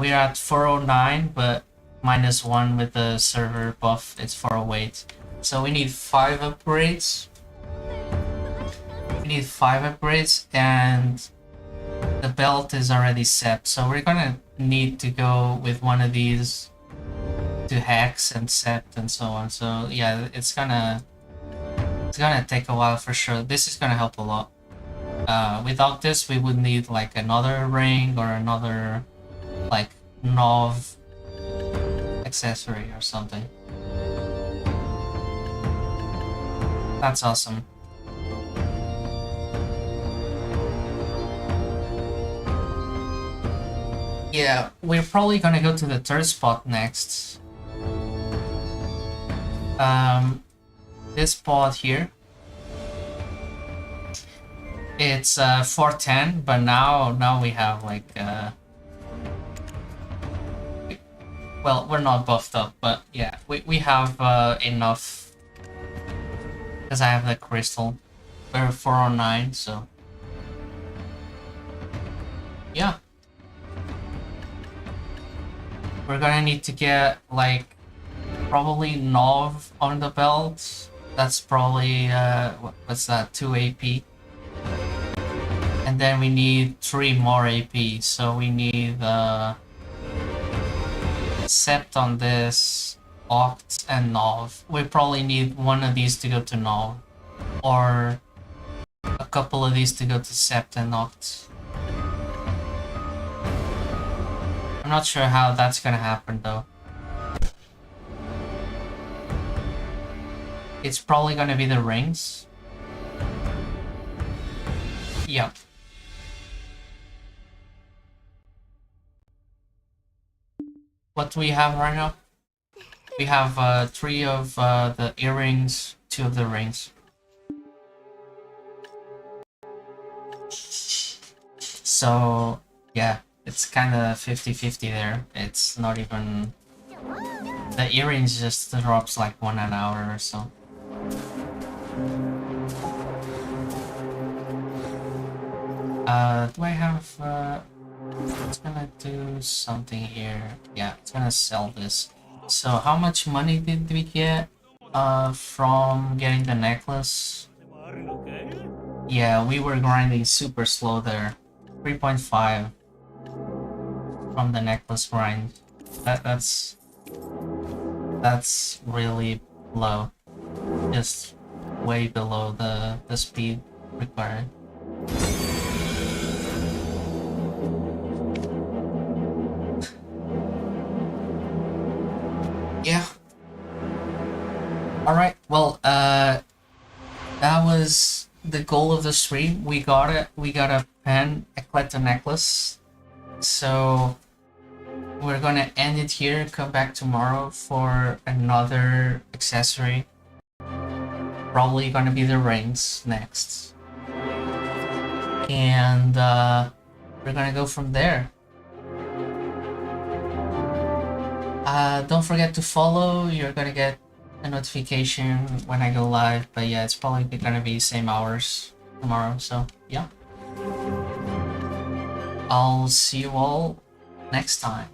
We're at 409, but -1 with the server buff, it's 408. So we need 5 upgrades. We need 5 upgrades, and the belt is already set. So we're gonna need to go with one of these to hex and set and so on. So yeah, it's gonna take a while for sure. This is gonna help a lot. Without this, we would need like another ring or another like Nov accessory or something. That's awesome. Yeah, we're probably gonna go to the third spot next. This spot here. It's 410, but now we have like well, we're not buffed up, but yeah, we have enough because I have the crystal. We're 409, so yeah. We're gonna need to get like probably Nov on the belt. That's probably what's that, 2 AP. And then we need 3 more AP, so we need Sept on this, Oct and Nov. We probably need one of these to go to Nov, or a couple of these to go to Sept and Oct. I'm not sure how that's gonna happen though. It's probably gonna be the rings. Yep. What do we have right now? We have 3 of the earrings, 2 of the rings. So yeah, it's kind of 50-50 there. It's not even... The earrings just drops like 1 an hour or so. Do I have... It's gonna do something here. Yeah, it's gonna sell this. So how much money did we get from getting the necklace? Yeah, we were grinding super slow there. 3.5 from the necklace grind. That's really low. Just way below the speed required. Yeah. Alright, well, that was the goal of the stream. We got it. We got a pen EKLETA necklace. So we're gonna end it here, come back tomorrow for another accessory. Probably gonna be the rings next. And we're gonna go from there. Don't forget to follow. You're gonna get a notification when I go live, but yeah, it's probably gonna be same hours tomorrow, so yeah. I'll see you all next time.